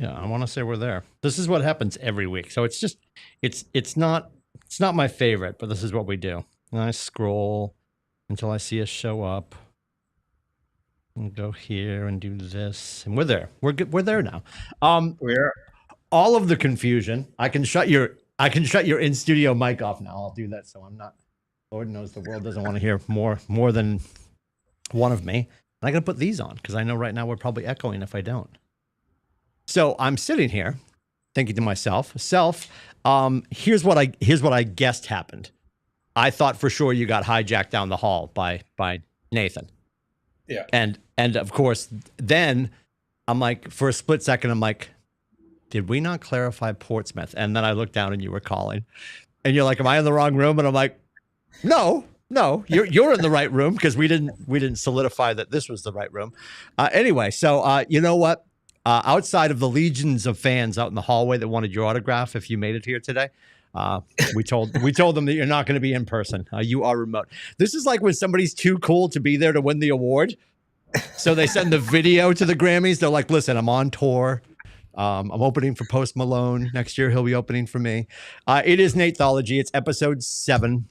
Yeah, I want to say we're there. This is what happens every week. So it's not my favorite, but this is what we do. And I scroll until I see us show up. And go here and do this, and we're there. We're good. We're there now. We're All of the confusion. I can shut your in studio mic off now. I'll do that so I'm not. Lord knows the world doesn't want to hear more than one of me. And I got to put these on because I know right now we're probably echoing if I don't. So I'm sitting here thinking to myself, here's what I guessed happened. I thought for sure you got hijacked down the hall by Nathan. Yeah. And of course, then I'm like, for a split second, I'm like, did we not clarify Portsmouth? And then I looked down and you were calling. And you're like, am I in the wrong room? And I'm like, no, you're in the right room because we didn't solidify that this was the right room. Anyway, so you know what? Outside of the legions of fans out in the hallway that wanted your autograph, if you made it here today, we told them that you're not going to be in person. You are remote. This is like when somebody's too cool to be there to win the award, so they send the video to the Grammys. They're like, "Listen, I'm on tour. I'm opening for Post Malone next year. He'll be opening for me." It is NateThology. It's episode 7.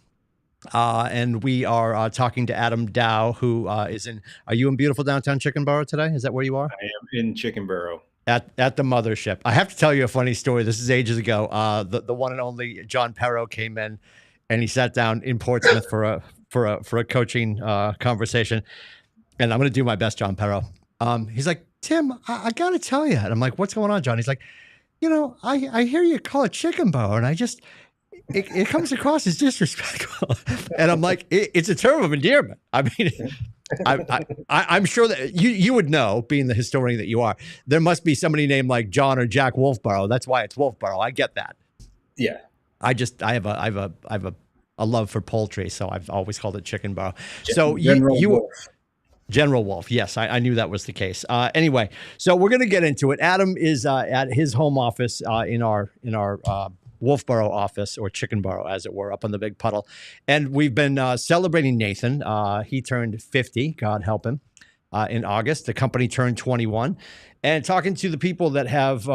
And we are talking to Adam Dow, who is in. Are you in beautiful downtown Chickenboro today? Is that where you are? I am in Chickenboro. At the mothership. I have to tell you a funny story. This is ages ago. The one and only John Perro came in, and he sat down in Portsmouth for a coaching conversation. And I'm going to do my best, John Perro. He's like, Tim, I got to tell you. And I'm like, what's going on, John? He's like, I hear you call it Chickenboro, and I just. It comes across as disrespectful. And I'm like, it's a term of endearment. I mean, I'm sure that you would know, being the historian that you are, there must be somebody named like John or Jack Wolfboro. That's why it's Wolfboro. I get that. Yeah. I have a love for poultry, so I've always called it Chickenboro. So General Wolf. Yes, I knew that was the case. Anyway, so we're going to get into it. Adam is at his home office in our Wolfboro office, or Chickenboro, as it were, up on the Big Puddle. And we've been celebrating Nathan. He turned 50, God help him, in August. The company turned 21. And talking to the people that have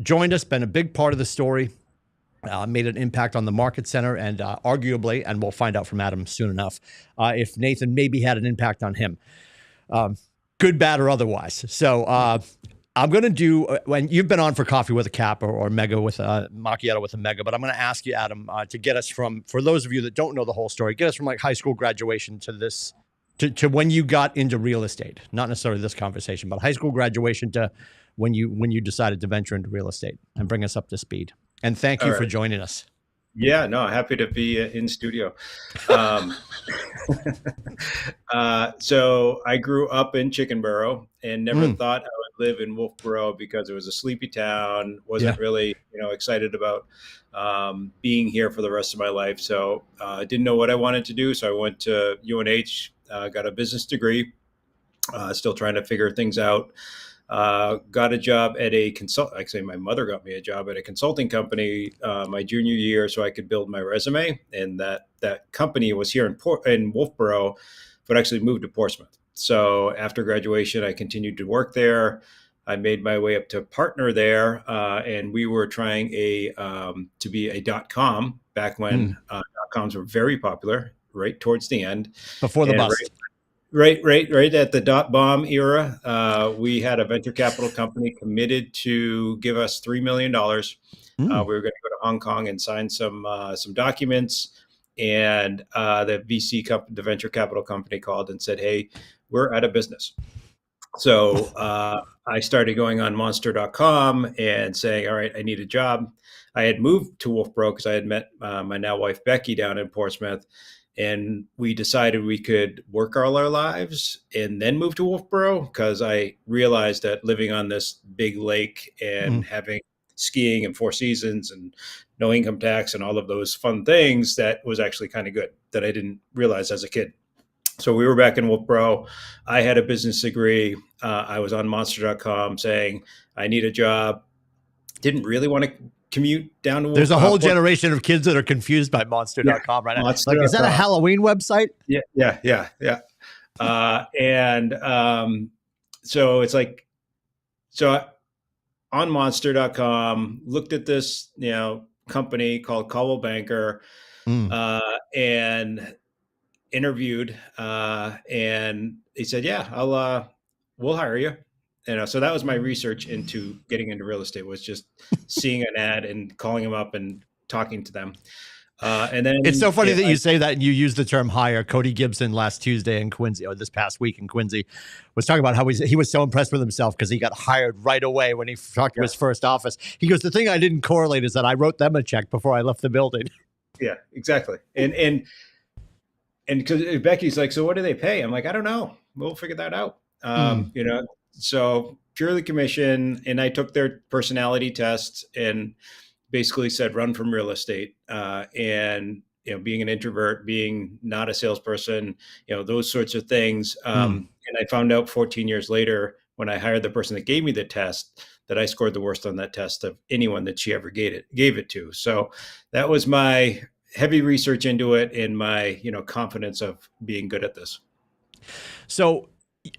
joined us, been a big part of the story, made an impact on the market center, and arguably, and we'll find out from Adam soon enough, if Nathan maybe had an impact on him. Good, bad, or otherwise. So I'm going to do, when you've been on for Coffee with a Cap or Mega with a Macchiato with a Mega, but I'm going to ask you, Adam, to get us from, for those of you that don't know the whole story, get us from like high school graduation to this, to when you got into real estate. Not necessarily this conversation, but high school graduation to when you decided to venture into real estate, and bring us up to speed. And thank you for joining us. Yeah, no, happy to be in studio. So I grew up in Chickenboro and never thought I would live in Wolfboro because it was a sleepy town. Wasn't really, excited about being here for the rest of my life. So I didn't know what I wanted to do. So I went to UNH, got a business degree, still trying to figure things out. Got a job at actually my mother got me a job at a consulting company my junior year so I could build my resume. And that company was here in Wolfboro, but actually moved to Portsmouth. So after graduation, I continued to work there. I made my way up to partner there, and we were trying to be a .com back when .coms were very popular, right towards the end. Before the bust. Right at the .bomb era, we had a venture capital company committed to give us $3 million. We were going to go to Hong Kong and sign some documents, and the venture capital company called and said, "Hey, we're out of business." So I started going on Monster.com and saying, "All right, I need a job." I had moved to Wolfboro because I had met my now wife Becky down in Portsmouth. And we decided we could work all our lives and then move to Wolfboro, because I realized that living on this big lake and having skiing and Four Seasons and no income tax and all of those fun things, that was actually kind of good, that I didn't realize as a kid. So we were back in Wolfboro. I had a business degree. I was on Monster.com saying, I need a job. Didn't really want to commute down to Wolfboro. There's a whole generation of kids that are confused by Monster.com right now. Like, is that a Halloween website? Yeah. So it's like, so on monster.com, looked at this, company called Caldwell Banker, Mm. and interviewed, and they said, yeah, we'll hire you. So that was my research into getting into real estate, was just seeing an ad and calling them up and talking to them. And then It's so funny that you say that and you use the term hire. Cody Gibson last Tuesday in Quincy, or this past week in Quincy, was talking about how he was so impressed with himself because he got hired right away when he talked to his first office. He goes, the thing I didn't correlate is that I wrote them a check before I left the building. Yeah, exactly. And because Becky's like, so what do they pay? I'm like, I don't know. We'll figure that out. So purely commission. And I took their personality test and basically said, run from real estate. And, being an introvert, being not a salesperson, those sorts of things. And I found out 14 years later, when I hired the person that gave me the test, that I scored the worst on that test of anyone that she ever gave it to. So that was my heavy research into it and my, confidence of being good at this. So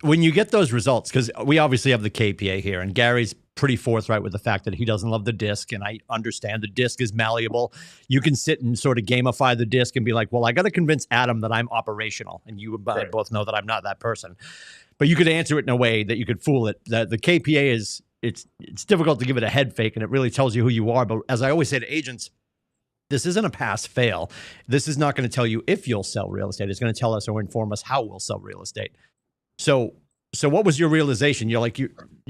when you get those results, because we obviously have the KPA here, and Gary's pretty forthright with the fact that he doesn't love the disc, and I understand the disc is malleable. You can sit and sort of gamify the disc and be like, well, I got to convince Adam that I'm operational, and you both know that I'm not that person. But you could answer it in a way that you could fool it. The KPA is, it's difficult to give it a head fake, and it really tells you who you are. But as I always say to agents, this isn't a pass fail. This is not going to tell you if you'll sell real estate. It's going to tell us or inform us how we'll sell real estate. So what was your realization? You're like, you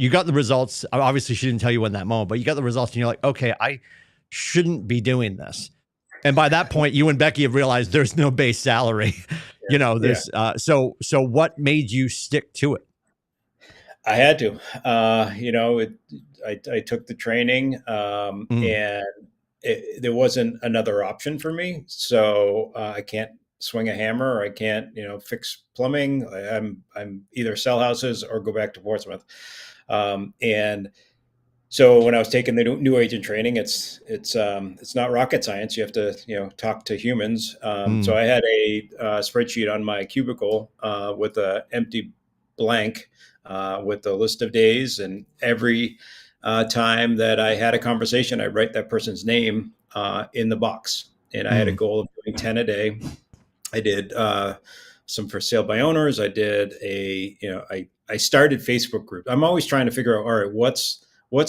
got the results. Obviously, she didn't tell you in that moment, but you got the results and you're like, okay, I shouldn't be doing this. And by that point, you and Becky have realized there's no base salary. So what made you stick to it? I had to. I took the training, and there wasn't another option for me. So I can't swing a hammer, or I can't, fix plumbing. I'm either sell houses or go back to Portsmouth. And so when I was taking the new agent training, it's not rocket science. You have to, talk to humans. So I had a spreadsheet on my cubicle with an empty blank with a list of days, and every time that I had a conversation, I write that person's name in the box. And I had a goal of doing 10 a day. I did some for sale by owners. I did I started Facebook groups. I'm always trying to figure out, all right, what's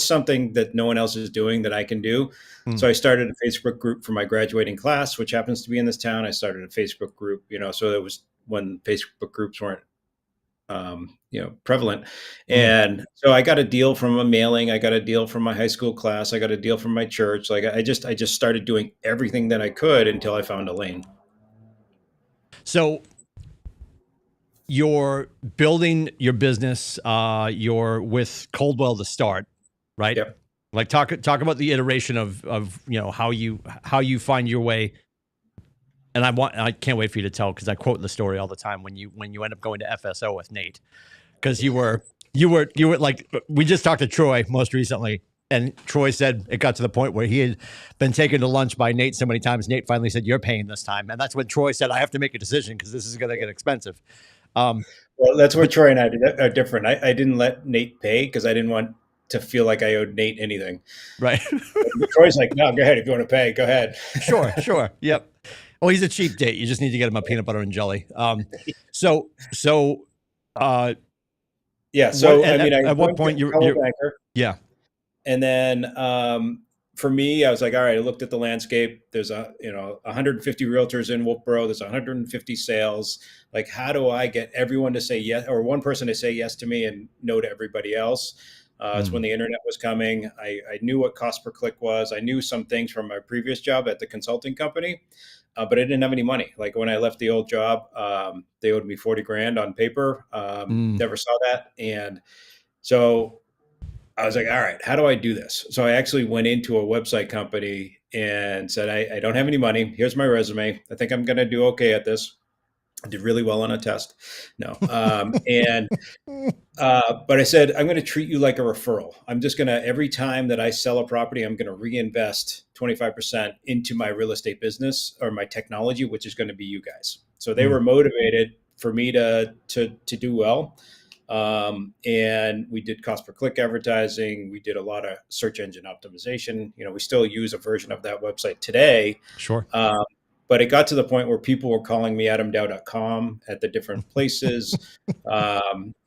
something that no one else is doing that I can do? So I started a Facebook group for my graduating class, which happens to be in this town. I started a Facebook group, so it was when Facebook groups weren't, prevalent. And so I got a deal from a mailing. I got a deal from my high school class. I got a deal from my church. Like I just started doing everything that I could until I found a lane. So you're building your business. You're with Coldwell to start, right? Yep. Like talk about the iteration of how you find your way. And I can't wait for you to tell, because I quote the story all the time when you end up going to FSO with Nate, because you were like, we just talked to Troy most recently. And Troy said it got to the point where he had been taken to lunch by Nate so many times. Nate finally said, "You're paying this time." And that's when Troy said, "I have to make a decision because this is going to get expensive." Well, that's where Troy and I are different. I didn't let Nate pay because I didn't want to feel like I owed Nate anything. Right. Troy's like, "No, go ahead. If you want to pay, go ahead." Sure. Yep. Well, he's a cheap date. You just need to get him a peanut butter and jelly. So at what point you're banker. Yeah. And then for me, I was like, all right, I looked at the landscape. There's 150 realtors in Wolfboro. There's 150 sales. Like, how do I get everyone to say yes, or one person to say yes to me and no to everybody else? It's when the internet was coming. I knew what cost per click was. I knew some things from my previous job at the consulting company, but I didn't have any money. Like when I left the old job, they owed me 40 grand on paper. Never saw that. And so I was like, all right, how do I do this? So I actually went into a website company and said, I don't have any money. Here's my resume. I think I'm going to do okay at this. I did really well on a test. No. But I said, I'm going to treat you like a referral. I'm just going to, every time that I sell a property, I'm going to reinvest 25% into my real estate business or my technology, which is going to be you guys. So they were motivated for me to do well. And we did cost per click advertising. We did a lot of search engine optimization. We still use a version of that website today. Sure. But it got to the point where people were calling me adamdow.com at the different places.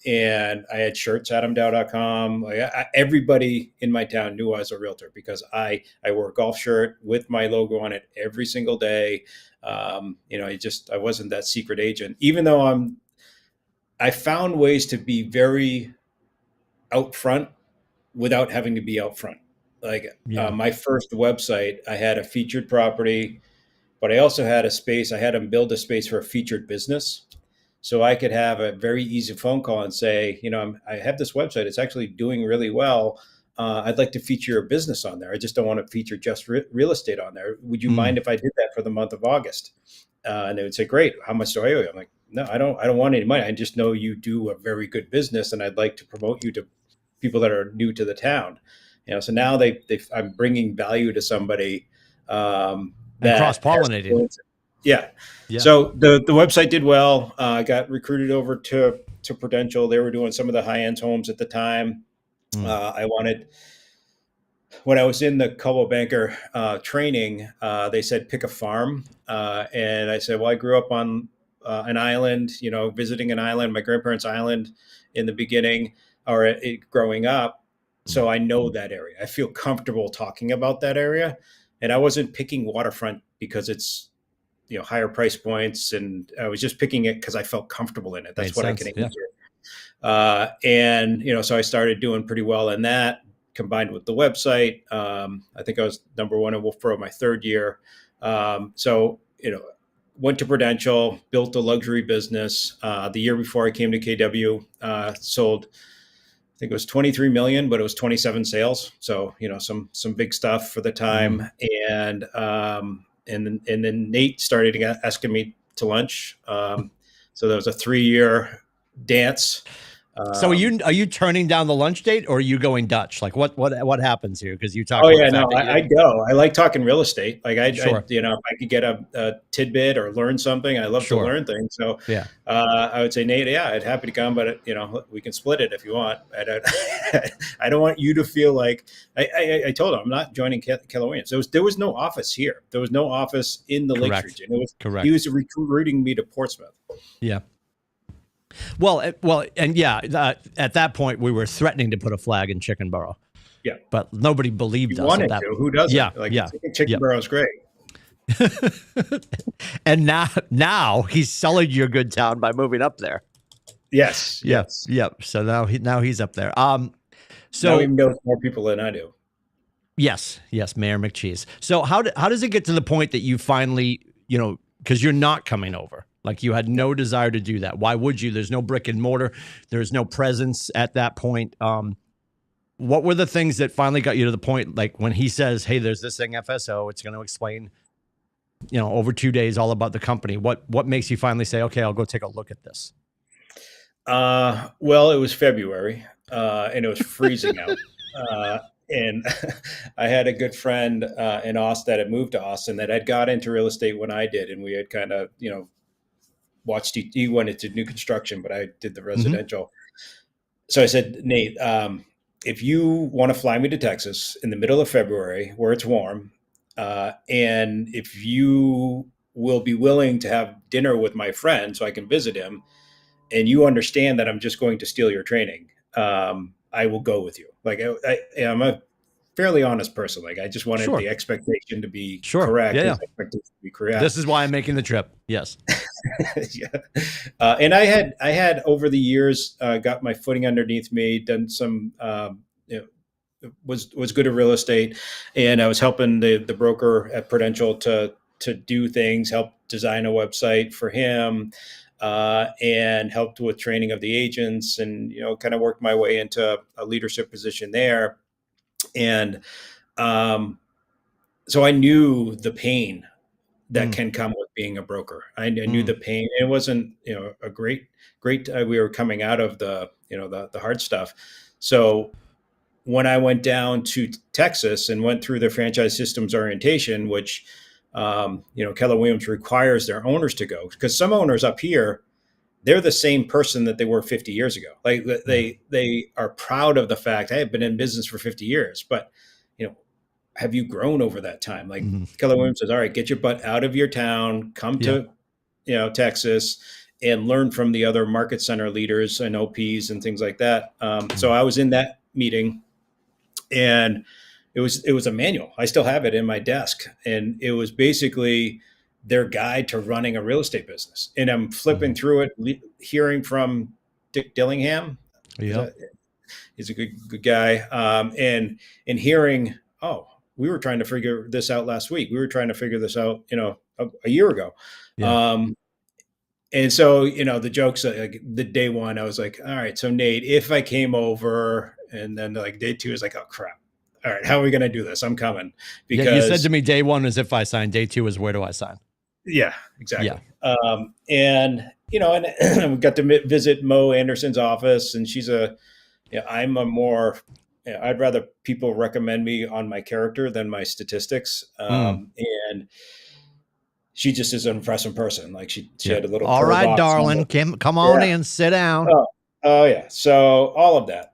And I had shirts, adamdow.com. Everybody in my town knew I was a realtor because I wore a golf shirt with my logo on it every single day. I wasn't that secret agent, even though I found ways to be very out front without having to be out front. My first website, I had a featured property, but I also had a space. I had them build a space for a featured business. So I could have a very easy phone call and say, I have this website. It's actually doing really well. I'd like to feature your business on there. I just don't want to feature just real estate on there. Would you mind if I did that for the month of August? And they would say, great. How much do I owe you? I'm like, no, I don't want any money. I just know you do a very good business, and I'd like to promote you to people that are new to the town. So now I'm bringing value to somebody. And cross-pollinating. Yeah. So the website did well. I got recruited over to Prudential. They were doing some of the high-end homes at the time. When I was in the Coldwell Banker training, they said pick a farm, and I said, well, I grew up on an island, visiting an island, my grandparents' island in the beginning, or growing up. So I know that area. I feel comfortable talking about that area. And I wasn't picking waterfront because it's, higher price points. And I was just picking it because I felt comfortable in it. That's what I can answer. So I started doing pretty well in that, combined with the website. I think I was number one in Wolfboro my third year. Went to Prudential, built a luxury business. The year before I came to KW, sold, I think it was 23 million, but it was 27 sales. So, some big stuff for the time. And then Nate started asking me to lunch. So there was a 3-year dance. So are you turning down the lunch date, or are you going Dutch? Like what happens here? Because you talk. Oh yeah, no, I go. I like talking real estate. Like Sure. if I could get a tidbit or learn something, I love to learn things. So I would say, Nate, I'd happy to come, but we can split it if you want. I don't want you to feel like I told him I'm not joining Keller Williams. There was no office here. There was no office in the Lakes region. It was correct. He was recruiting me to Portsmouth. Yeah. Well, and at that point we were threatening to put a flag in Chickenboro. Yeah, but nobody believed us. Wanted to. Who doesn't? Yeah, Chickenboro is great. And now he's selling you a good town by moving up there. Yes. Yep. So now he's up there. So now he knows more people than I do. Yes, Mayor McCheese. So how does it get to the point that you finally, because you're not coming over? Like you had no desire to do that. Why would you? There's no brick and mortar. There's no presence at that point. What were the things that finally got you to the point? Like when he says, hey, there's this thing, FSO, it's going to explain, over 2 days, all about the company. What makes you finally say, okay, I'll go take a look at this? Well, it was February and it was freezing out. And I had a good friend in Austin that had moved to Austin that had got into real estate when I did. And we had kind of, watched, he went into new construction, but I did the residential. So I said, Nate, if you want to fly me to Texas in the middle of February where it's warm, and if you will be willing to have dinner with my friend so I can visit him, and you understand that I'm just going to steal your training, I will go with you. Like I'm a fairly honest person. Like I just wanted the expectation to be correct. Yeah. Expectation to be correct. This is why I'm making the trip. Yes. And I had over the years got my footing underneath me, done some, was good at real estate, and I was helping the broker at Prudential to do things, help design a website for him, and helped with training of the agents, and kind of worked my way into a leadership position there. And so I knew the pain that can come with being a broker. I knew the pain. It wasn't, a great, we were coming out of the hard stuff. So when I went down to Texas and went through the franchise systems orientation, which, Keller Williams requires their owners to go, because some owners up here, they're the same person that they were 50 years ago. Like they are proud of the fact, hey, I've been in business for 50 years, but have you grown over that time? Like Keller Williams says, all right, get your butt out of your town, come to, Texas, and learn from the other market center leaders and OPs and things like that. So I was in that meeting, and it was a manual. I still have it in my desk, and it was basically their guide to running a real estate business. And I'm flipping through it, hearing from Dick Dillingham. Yeah, he's a good guy, and hearing, oh, we were trying to figure this out last week. We were trying to figure this out, a year ago. Yeah. And so, the jokes, like the day one, I was like, all right, so Nate, if I came over, and then like day two is like, oh crap. All right, how are we going to do this? I'm coming. Because you said to me, day one is if I sign, day two is where do I sign? Yeah, exactly. Yeah. And we got to visit Mo Anderson's office, and she's I'm a more, I'd rather people recommend me on my character than my statistics. And she just is an impressive person. Like she had a little. All right, darling, come on in, sit down. Oh yeah. So all of that.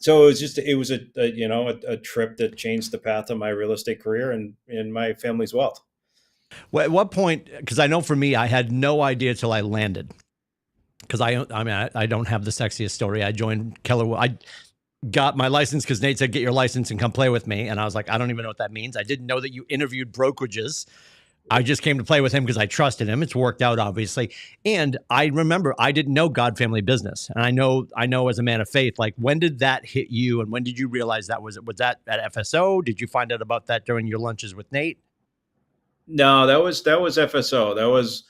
So it was a trip that changed the path of my real estate career and my family's wealth. Well, at what point? Because I know for me, I had no idea till I landed. Because I don't have the sexiest story. I joined Keller. I got my license because Nate said, "Get your license and come play with me." And I was like, I don't even know what that means. I didn't know that you interviewed brokerages. I just came to play with him because I trusted him. It's worked out, obviously. And I remember I didn't know God Family Business. And I know as a man of faith, like, when did that hit you? And when did you realize that was that at FSO? Did you find out about that during your lunches with Nate? No, that was FSO. That was,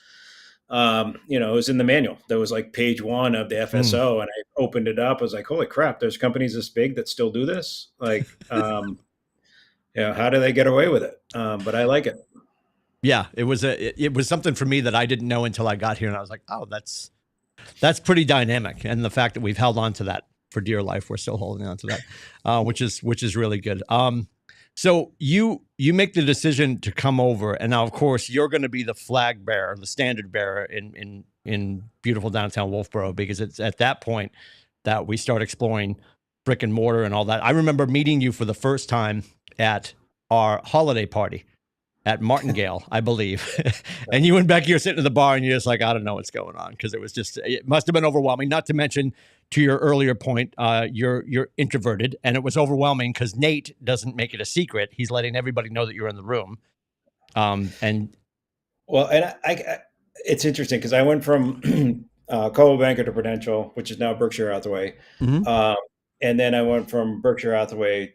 it was in the manual. That was like page 1 of the FSO. And I opened it up. I was like, holy crap, there's companies this big that still do this. Like, how do they get away with it? But I like it. Yeah, it was something for me that I didn't know until I got here. And I was like, oh, that's pretty dynamic. And the fact that we've held on to that for dear life, we're still holding on to that, which is really good. So you make the decision to come over, and now of course you're going to be the flag bearer, the standard bearer in beautiful downtown Wolfboro, because it's at that point that we start exploring brick and mortar and all that. I remember meeting you for the first time at our holiday party at Martingale, I believe. And you and Becky are sitting at the bar and you're just like, I don't know what's going on. Because it must have been overwhelming. Not to mention, to your earlier point, you're introverted, and it was overwhelming because Nate doesn't make it a secret. He's letting everybody know that you're in the room. And it's interesting because I went from Coldwell Banker to Prudential, which is now Berkshire Hathaway. And then I went from Berkshire Hathaway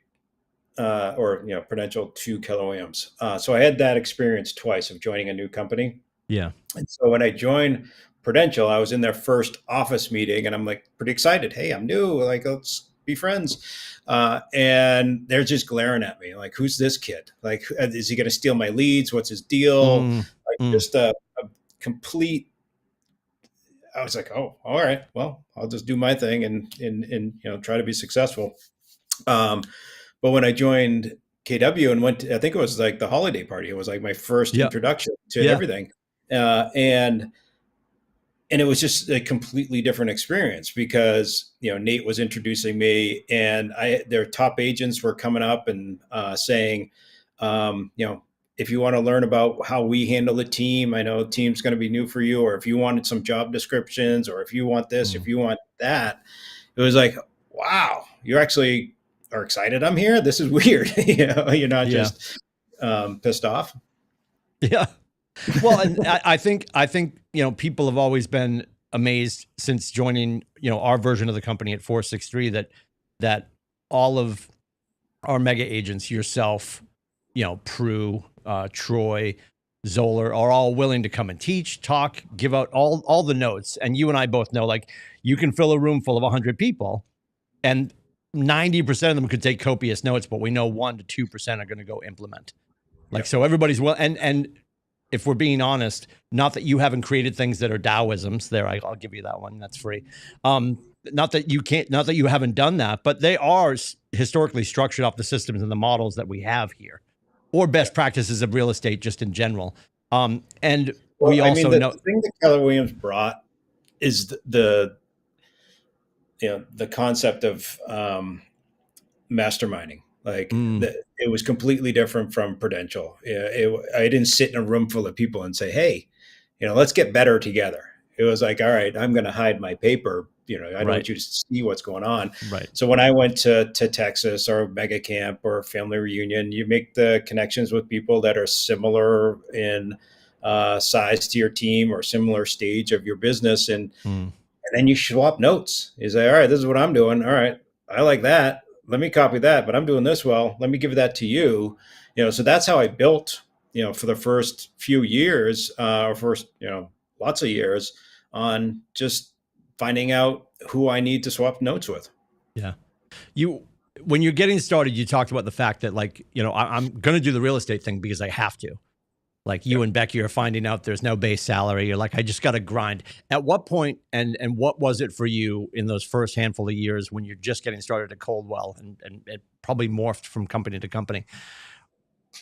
Prudential to Keller Williams. So I had that experience twice of joining a new company. Yeah. And so when I joined Prudential, I was in their first office meeting, and I'm like pretty excited. Hey, I'm new. Like, let's be friends. And they're just glaring at me like, who's this kid? Like, is he going to steal my leads? What's his deal? Just a complete. I was like, oh, all right. Well, I'll just do my thing and try to be successful. But when I joined KW and went to, I think it was like the holiday party. It was like my first introduction to everything. And it was just a completely different experience because, Nate was introducing me, and their top agents were coming up and saying, if you want to learn about how we handle the team, I know the team's going to be new for you, or if you wanted some job descriptions, or if you want this, if you want that, it was like, wow, you actually are excited I'm here. This is weird. You're not just pissed off. Yeah. Well, and I think people have always been amazed since joining our version of the company at 463 that all of our mega agents, yourself, Prue, Troy, Zoller, are all willing to come and teach, talk, give out all the notes. And you and I both know, like, you can fill a room full of 100 people, and 90% of them could take copious notes, but we know 1% to 2% are going to go implement. So everybody's well, and if we're being honest, not that you haven't created things that are Taoisms there, I'll give you that one. That's free. Not that you haven't done that, but they are historically structured off the systems and the models that we have here, or best practices of real estate just in general. And we also know the thing that Keller Williams brought is the the concept of masterminding. Like it was completely different from Prudential. I didn't sit in a room full of people and say, "Hey, let's get better together." It was like, "All right, I'm going to hide my paper. I don't want you to see what's going on." Right. So when I went to Texas or mega camp or family reunion, you make the connections with people that are similar in size to your team or similar stage of your business, and then you swap notes. You say, "All right, this is what I'm doing. All right, I like that. Let me copy that, but I'm doing this well. Let me give that to you." So that's how I built, for the first few years, or first, lots of years, on just finding out who I need to swap notes with. Yeah. When you're getting started, you talked about the fact that, like, I'm going to do the real estate thing because I have to. Like you and Becky are finding out there's no base salary. You're like, I just got to grind. At what point and what was it for you in those first handful of years when you're just getting started at Coldwell, and it probably morphed from company to company?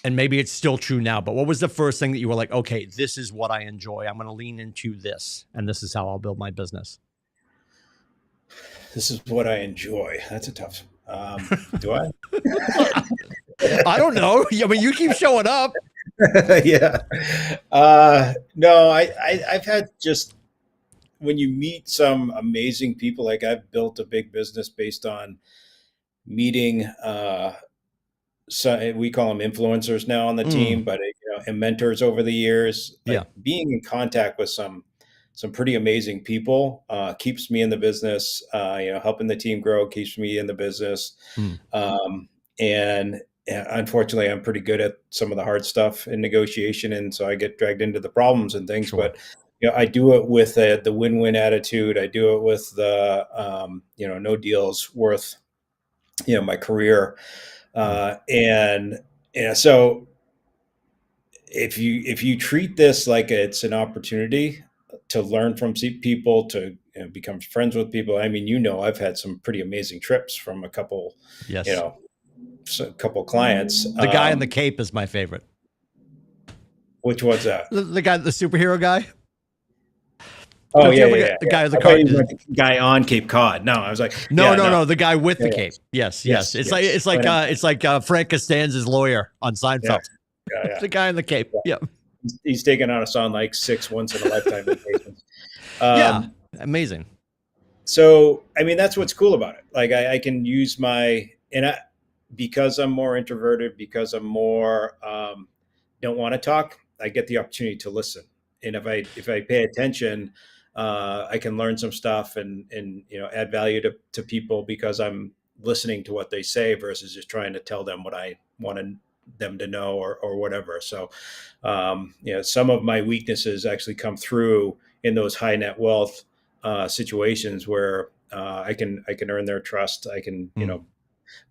And maybe it's still true now, but what was the first thing that you were like, okay, this is what I enjoy. I'm going to lean into this, and this is how I'll build my business. This is what I enjoy. That's a tough. Do I? I don't know. I mean, you keep showing up. Yeah. No, I've had just, when you meet some amazing people, like I've built a big business based on meeting, so we call them influencers now on the team, but and mentors over the years. Like being in contact with some pretty amazing people keeps me in the business. Helping the team grow keeps me in the business. And unfortunately, I'm pretty good at some of the hard stuff in negotiation, and so I get dragged into the problems and things. Sure. But I do it with the win-win attitude. I do it with the no deals worth my career. And so if you treat this like it's an opportunity to learn from people, to become friends with people. I mean, I've had some pretty amazing trips from a couple, a couple clients. The guy in the cape is my favorite. Which one's that? The guy, the superhero guy. Oh, yeah. The guy with the car. The guy on Cape Cod. No, I was like, no, the guy with the cape. Yes. It's like Frank Costanza's lawyer on Seinfeld. Yeah. The guy in the cape. Yeah. He's taken on us on like 6 once in a lifetime vacations. Amazing. So, I mean, that's what's cool about it. Like I can use because I'm more introverted, because I'm more don't want to talk, I get the opportunity to listen. And if I pay attention, I can learn some stuff and add value to people because I'm listening to what they say versus just trying to tell them what I wanted them to know or whatever. So, some of my weaknesses actually come through in those high net wealth situations where I can earn their trust. I can,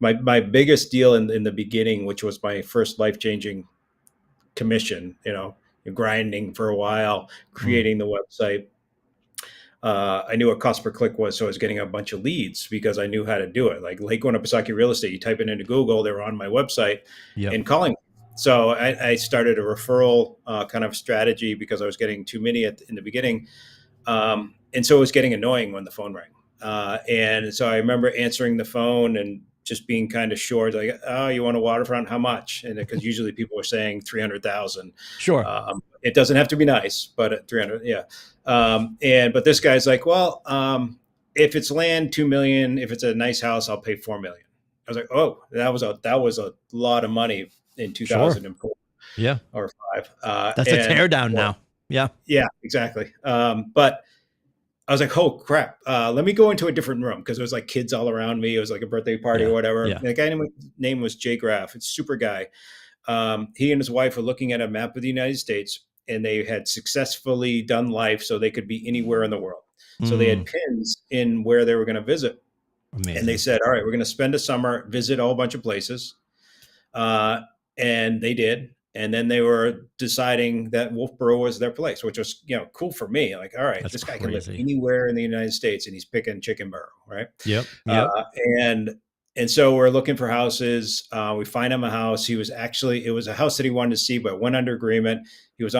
my biggest deal in the beginning, which was my first life-changing commission, grinding for a while, creating the website. I knew what cost per click was, so I was getting a bunch of leads because I knew how to do it. Like Lake Winnipesaukee Real Estate, you type it into Google, they were on my website and calling. So I started a referral kind of strategy because I was getting too many in the beginning. And so it was getting annoying when the phone rang. And so I remember answering the phone and just being kind of short, like, "Oh, you want a waterfront? How much?" And because usually people are saying 300,000. Sure. It doesn't have to be nice, but at 300, yeah. But this guy's like, "Well, if it's land, 2 million. If it's a nice house, I'll pay 4 million." I was like, "Oh, that was a lot of money in 2004, or 5." That's a teardown now. Yeah, exactly. But I was like, "Oh crap! Let me go into a different room," because there was like kids all around me. It was like a birthday party or whatever. Yeah. The guy name was Jay Graff. It's a super guy. He and his wife were looking at a map of the United States, and they had successfully done life so they could be anywhere in the world. So they had pins in where they were going to visit. Amazing. And they said, "All right, we're going to spend a summer, visit a whole bunch of places." And they did. And then they were deciding that Wolfboro was their place, which was, cool for me. Like, all right, that's this guy can live anywhere in the United States, and he's picking Chickenboro, right? Yep. And so we're looking for houses. We find him a house. It was a house that he wanted to see, but went under agreement. He was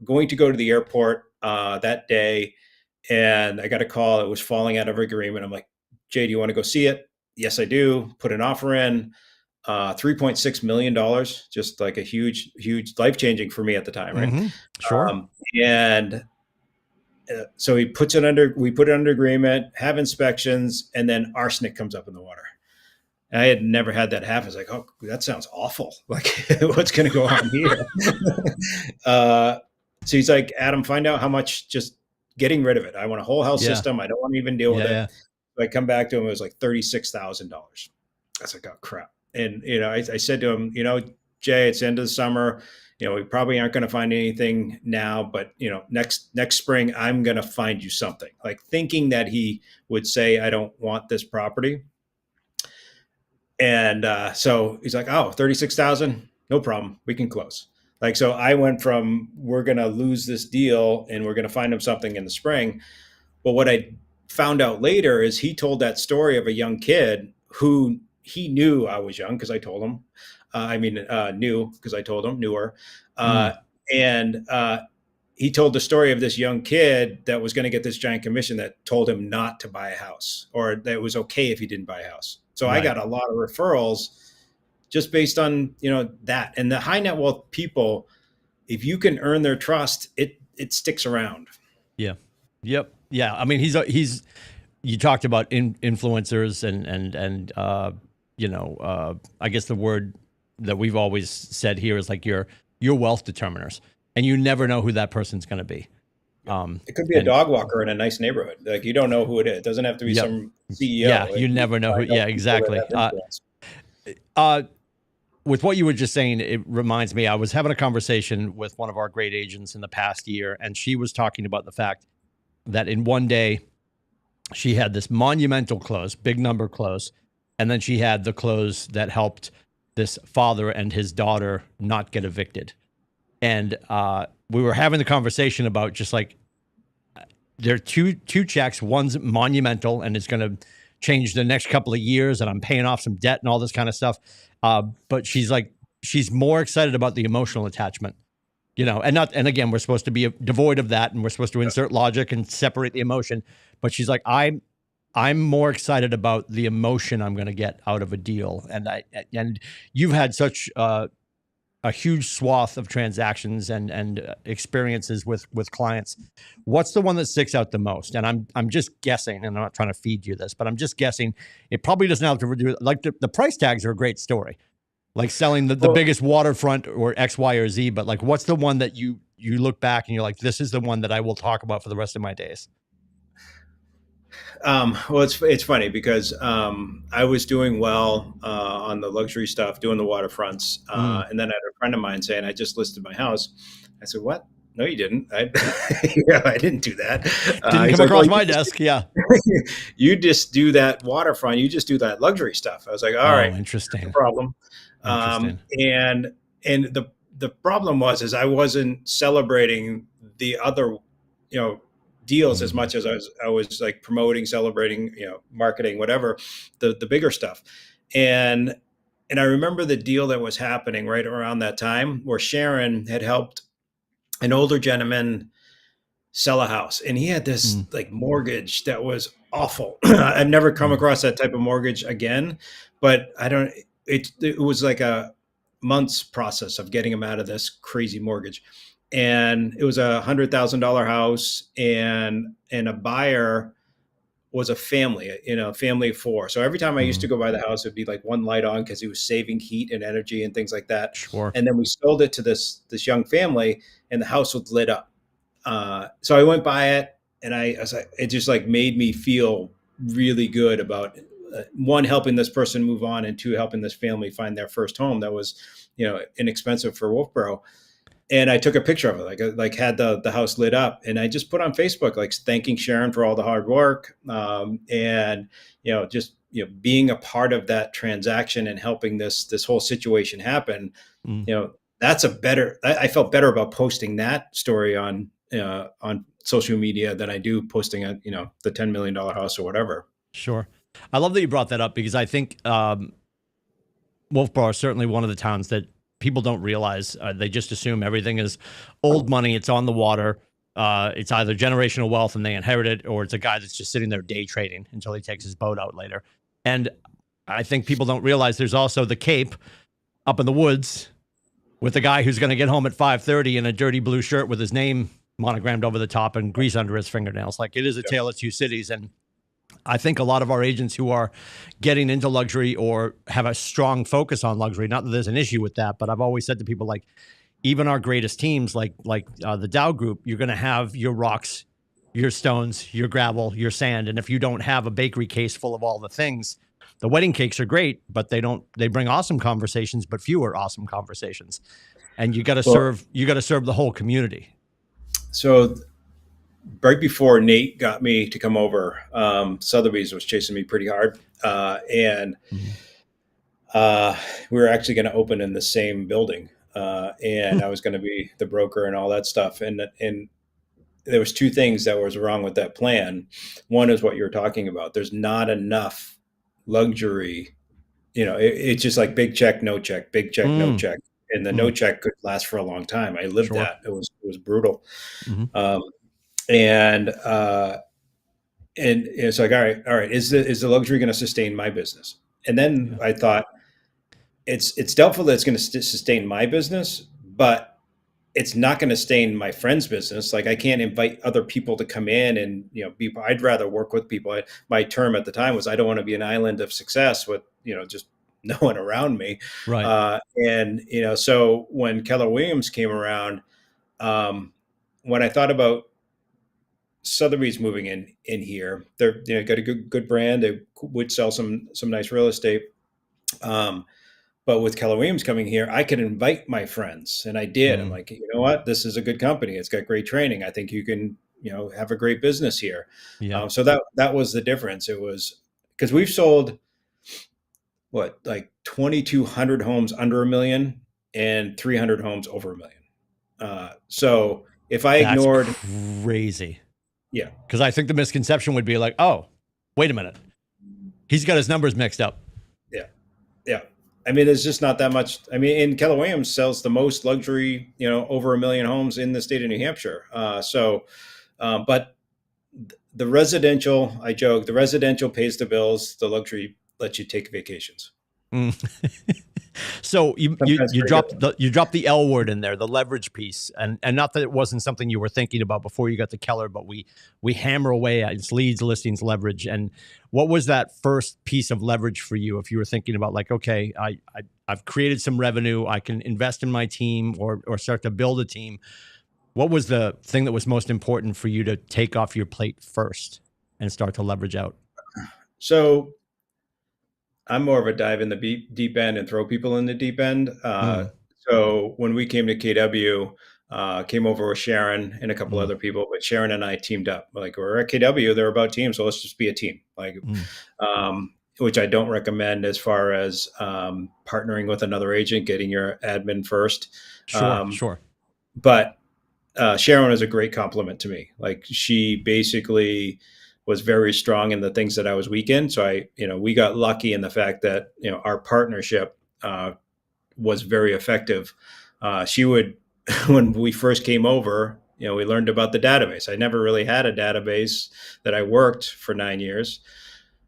going to go to the airport that day. And I got a call. It was falling out of agreement. I'm like, Jay, do you want to go see it? Yes, I do. Put an offer in. $3.6 million, just like a huge, huge life changing for me at the time, right? Sure. And so we put it under agreement, have inspections, and then arsenic comes up in the water. I had never had that happen. I was like, oh, that sounds awful. Like, what's going to go on here? So he's like, Adam, find out how much just getting rid of it. I want a whole health system. I don't want to even deal with it. So I come back to him. It was like $36,000. I was like, oh, crap. And, I said to him, Jay, it's the end of the summer. We probably aren't going to find anything now, but, next spring, I'm going to find you something. Like, thinking that he would say, I don't want this property. And so he's like, oh, 36,000, no problem. We can close. Like, so I went from, we're going to lose this deal and we're going to find him something in the spring. But what I found out later is he told that story of a young kid who he knew I was young because I told him. Knew because I told him, knew her. And he told the story of this young kid that was going to get this giant commission that told him not to buy a house, or that it was okay if he didn't buy a house. So I got a lot of referrals just based on, that. And the high net wealth people, if you can earn their trust, it sticks around. Yeah. Yep. Yeah. I mean, you talked about influencers and I guess the word that we've always said here is like your wealth determiners, and you never know who that person's going to be. It could be a dog walker in a nice neighborhood. Like, you don't know who it is. It doesn't have to be some CEO. Yeah, you never know who. Yeah, exactly. With what you were just saying, it reminds me, I was having a conversation with one of our great agents in the past year, and she was talking about the fact that in one day she had this monumental close, big number close, and then she had the close that helped this father and his daughter not get evicted. And we were having the conversation about just like, there are two checks. One's monumental and it's going to change the next couple of years, and I'm paying off some debt and all this kind of stuff. But she's like, she's more excited about the emotional attachment, and again, we're supposed to be devoid of that, and we're supposed to insert logic and separate the emotion. But she's like, I'm more excited about the emotion I'm going to get out of a deal. And you've had such a huge swath of transactions and experiences with clients. What's the one that sticks out the most? And I'm just guessing, and I'm not trying to feed you this, but I'm just guessing it probably doesn't have to do, like, the price tags are a great story, like selling the biggest waterfront or X, Y, or Z. But like, what's the one that you look back and you're like, this is the one that I will talk about for the rest of my days? Well, it's funny because I was doing well on the luxury stuff, doing the waterfronts, and then I had a friend of mine saying, "I just listed my house." I said, "What? No, you didn't. I didn't do that. Didn't come across my desk. Yeah, you just do that waterfront. You just do that luxury stuff." I was like, "All right, interesting. No problem." And the problem was I wasn't celebrating the other, deals as much as I was like promoting, celebrating, marketing, whatever, the bigger stuff. And I remember the deal that was happening right around that time where Sharon had helped an older gentleman sell a house, and he had this like mortgage that was awful. I've never come across that type of mortgage again, but it was like a month's process of getting him out of this crazy mortgage. And it was $100,000 house, and a buyer was a family, family of four. So every time I used to go by the house, it'd be like one light on because he was saving heat and energy and things like that. Sure. And then we sold it to this young family, and the house was lit up. So I went by it, and I was like, it just like made me feel really good about one, helping this person move on, and two, helping this family find their first home that was, inexpensive for Wolfboro. And I took a picture of it, like had the house lit up, and I just put on Facebook, like thanking Sharon for all the hard work, and just being a part of that transaction and helping this whole situation happen. That's I felt better about posting that story on social media than I do posting the $10 million house or whatever. Sure, I love that you brought that up, because I think Wolfboro is certainly one of the towns that people don't realize. They just assume everything is old money. It's on the water. It's either generational wealth and they inherit it, or it's a guy that's just sitting there day trading until he takes his boat out later. And I think people don't realize there's also the Cape up in the woods with the guy who's going to get home at 5:30 in a dirty blue shirt with his name monogrammed over the top and grease under his fingernails. Like, it is a tale of two cities. And I think a lot of our agents who are getting into luxury or have a strong focus on luxury, not that there's an issue with that, but I've always said to people, like, even our greatest teams, like the Dow Group, you're going to have your rocks, your stones, your gravel, your sand. And if you don't have a bakery case full of all the things, the wedding cakes are great, but they bring awesome conversations, but fewer awesome conversations. And you got to serve the whole community. So right before Nate got me to come over, Sotheby's was chasing me pretty hard. And we were actually going to open in the same building. And I was going to be the broker and all that stuff. And there was two things that was wrong with that plan. One is what you're talking about. There's not enough luxury. It's just like big check, no check, big check, no check. And the no check could last for a long time. I lived that. It was brutal. And it's like, all right. Is the luxury going to sustain my business? And then I thought, it's doubtful that it's going to sustain my business, but it's not going to sustain my friend's business. Like, I can't invite other people to come in and, I'd rather work with people. My term at the time was, I don't want to be an island of success with, just no one around me. Right. So when Keller Williams came around, when I thought about Sotheby's moving in here, they're, got a good brand. They would sell some nice real estate. But with Keller Williams coming here, I could invite my friends, and I did. I'm like, you know what? This is a good company. It's got great training. I think you can, have a great business here. Yeah. So that was the difference. It was because we've sold like 2,200 homes under $1 million and 300 homes over $1 million. So if I ignored, crazy. Yeah. Because I think the misconception would be like, oh, wait a minute, he's got his numbers mixed up. Yeah. I mean, there's just not that much. I mean, and Keller Williams sells the most luxury, over 1 million homes in the state of New Hampshire. But the residential, I joke, the residential pays the bills. The luxury lets you take vacations. So you dropped the L word in there, the leverage piece, and not that it wasn't something you were thinking about before you got to Keller, but we hammer away at its leads, listings, leverage. And what was that first piece of leverage for you? If you were thinking about, like, okay, I've created some revenue, I can invest in my team or start to build a team. What was the thing that was most important for you to take off your plate first and start to leverage out? So I'm more of a dive in the deep end and throw people in the deep end. So when we came to KW, came over with Sharon and a couple other people, but Sharon and I teamed up. Like, we're at KW, they're about team, so let's just be a team. Like, which I don't recommend as far as partnering with another agent, getting your admin first. Sure. But Sharon is a great compliment to me. Like, she basically was very strong in the things that I was weak in. So we got lucky in the fact that, our partnership was very effective. She would, when we first came over, we learned about the database. I never really had a database that I worked for 9 years,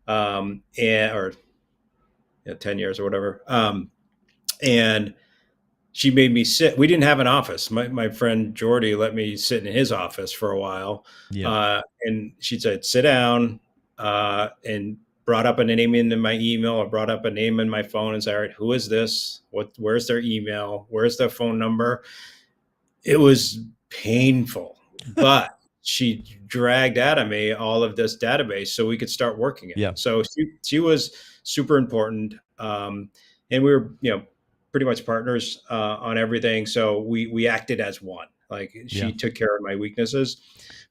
or 10 years or whatever. And she made me sit. We didn't have an office. My friend Jordy let me sit in his office for a while. Yeah. And she said, sit down, and brought up a name in my email, or brought up a name in my phone and said, all right, who is this? Where's their email? Where's their phone number? It was painful, but she dragged out of me all of this database so we could start working it. Yeah. So she was super important. And we were, pretty much partners on everything. So we acted as one. Like, she took care of my weaknesses,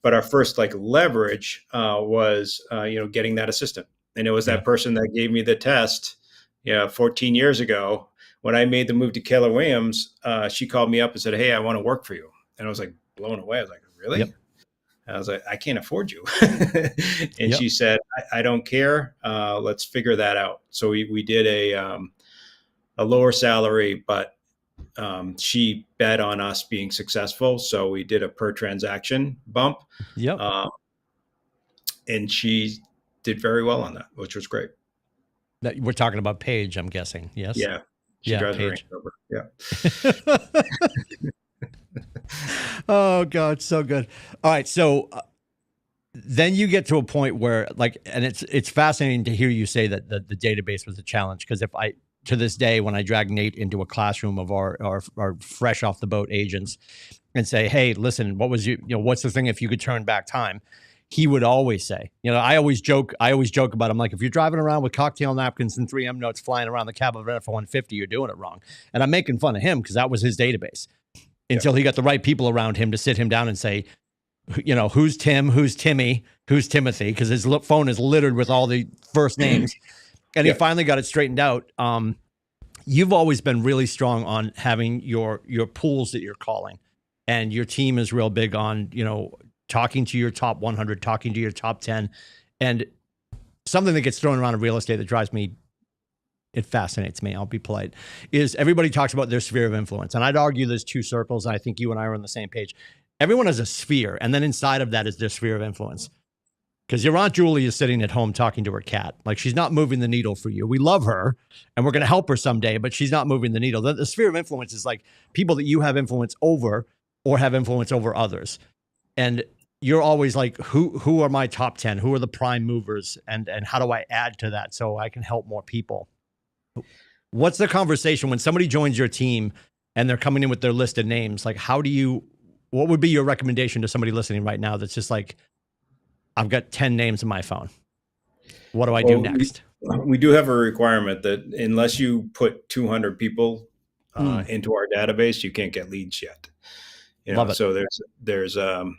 but our first leverage was getting that assistant, and it was that person that gave me the test 14 years ago when I made the move to Keller Williams. She called me up and said, "Hey, I want to work for you," and I was like blown away. I was like, "Really?" Yep. I was like, "I can't afford you," and she said, I don't care. Let's figure that out. So we did a lower salary, but she bet on us being successful. So we did a per transaction bump. Yep. And she did very well on that, which was great. We're talking about Paige, I'm guessing. Yes. Yeah. She drives a Range Rover. Yeah. Oh God, so good. All right, so then you get to a point where, like, and it's fascinating to hear you say that the database was a challenge, because if I, to this day, when I drag Nate into a classroom of our fresh off the boat agents and say, hey, listen, what's the thing if you could turn back time? He would always say, I always joke about him, like, if you're driving around with cocktail napkins and 3M notes flying around the cab of an F-150, you're doing it wrong. And I'm making fun of him because that was his database until he got the right people around him to sit him down and say, who's Tim, who's Timmy, who's Timothy, because his phone is littered with all the first names. And he finally got it straightened out. You've always been really strong on having your pools that you're calling, and your team is real big on, talking to your top 100, talking to your top 10. And something that gets thrown around in real estate that drives me, it fascinates me, I'll be polite, is everybody talks about their sphere of influence. And I'd argue there's two circles, and I think you and I are on the same page. Everyone has a sphere, and then inside of that is their sphere of influence. Because your Aunt Julie is sitting at home talking to her cat. Like, she's not moving the needle for you. We love her, and we're going to help her someday, but she's not moving the needle. The sphere of influence is like people that you have influence over or have influence over others. And you're always like, who are my top 10? Who are the prime movers? And how do I add to that so I can help more people? What's the conversation when somebody joins your team and they're coming in with their list of names? Like, what would be your recommendation to somebody listening right now that's just like, I've got 10 names in my phone. What do I do next? We do have a requirement that unless you put 200 people into our database, you can't get leads yet. Love it. So there's a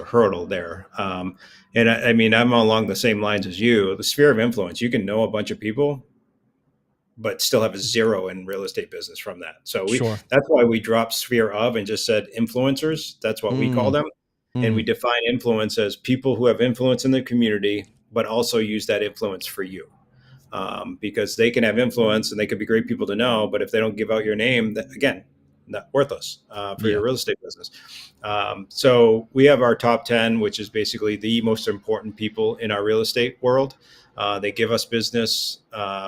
hurdle there. And I mean, I'm along the same lines as you. The sphere of influence, you can know a bunch of people, but still have a zero in real estate business from that. So that's why we dropped sphere of and just said influencers. That's what we call them. And we define influence as people who have influence in the community, but also use that influence for you. Because they can have influence and they could be great people to know, but if they don't give out your name, that, again, not worthless for your real estate business. So we have our top 10, which is basically the most important people in our real estate world. They give us business.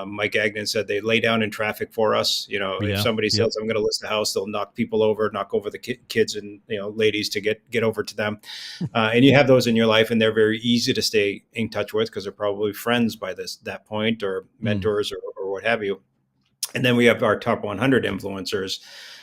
Mike Agnon said they lay down in traffic for us. If somebody says, I'm going to list a house, they'll knock people over, knock over the kids and ladies to get over to them. And you have those in your life, and they're very easy to stay in touch with because they're probably friends by that point, or mentors or what have you. And then we have our top 100 influencers.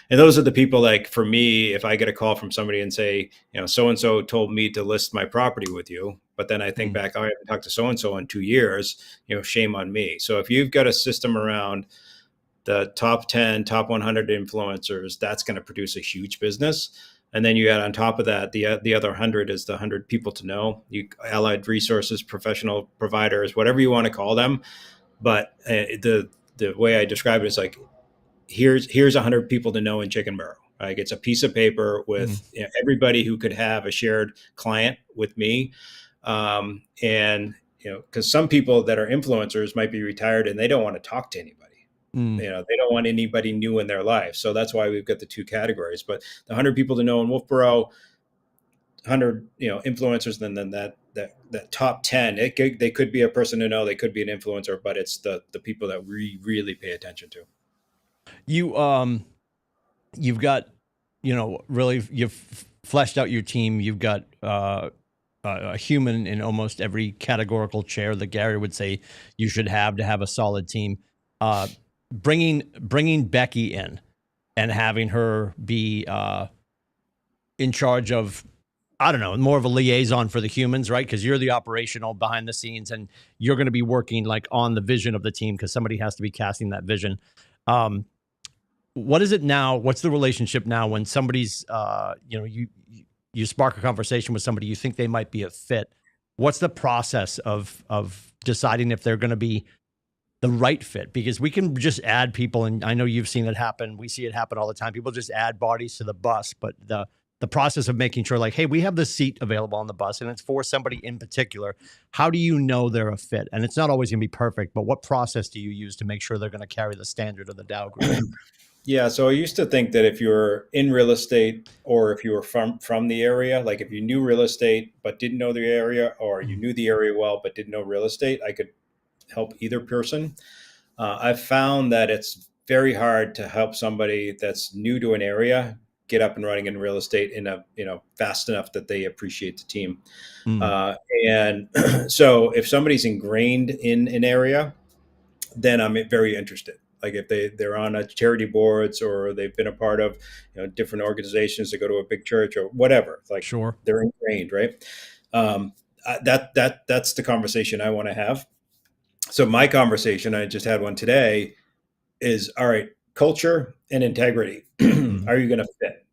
And those are the people, like, for me, if I get a call from somebody and say, so-and-so told me to list my property with you, but then I think back, I haven't talked to so-and-so in 2 years, shame on me. So if you've got a system around the top 10, top 100 influencers, that's going to produce a huge business. And then you add on top of that, the other 100 is the 100 people to know, allied resources, professional providers, whatever you want to call them. But the way I describe it is like, here's 100 people to know in Chicken Barrow. Like, it's a piece of paper with everybody who could have a shared client with me. And, because some people that are influencers might be retired and they don't want to talk to anybody. They don't want anybody new in their life. So that's why we've got the two categories. But the 100 people to know in Wolfboro, 100 influencers, then that top 10, they could be a person to know, they could be an influencer, but it's the people that we really pay attention to. You've got, really, you've fleshed out your team. You've got a human in almost every categorical chair that Gary would say you should have to have a solid team. Bringing Becky in and having her be in charge of, I don't know, more of a liaison for the humans, right? Because you're the operational behind the scenes, and you're going to be working like on the vision of the team because somebody has to be casting that vision. What is it now? What's the relationship now when somebody's, you spark a conversation with somebody, you think they might be a fit? What's the process of deciding if they're going to be the right fit? Because we can just add people, and I know you've seen it happen. We see it happen all the time. People just add bodies to the bus, but the process of making sure, like, hey, we have this seat available on the bus and it's for somebody in particular. How do you know they're a fit? And it's not always going to be perfect, but what process do you use to make sure they're going to carry the standard of the Dow Group? Yeah, so I used to think that if you were in real estate or if you were from the area, like if you knew real estate but didn't know the area, or you Mm, knew the area well but didn't know real estate, I could help either person. I've found that it's very hard to help somebody that's new to an area get up and running in real estate in a fast enough that they appreciate the team. mm, And so if somebody's ingrained in an area, then I'm very interested. Like if they're on a charity boards or they've been a part of different organizations that go to a big church or whatever, like sure. they're ingrained, right? Um, that's the conversation I want to have. So my conversation, I just had one today, is all right, culture and integrity. Mm, Are you going to fit?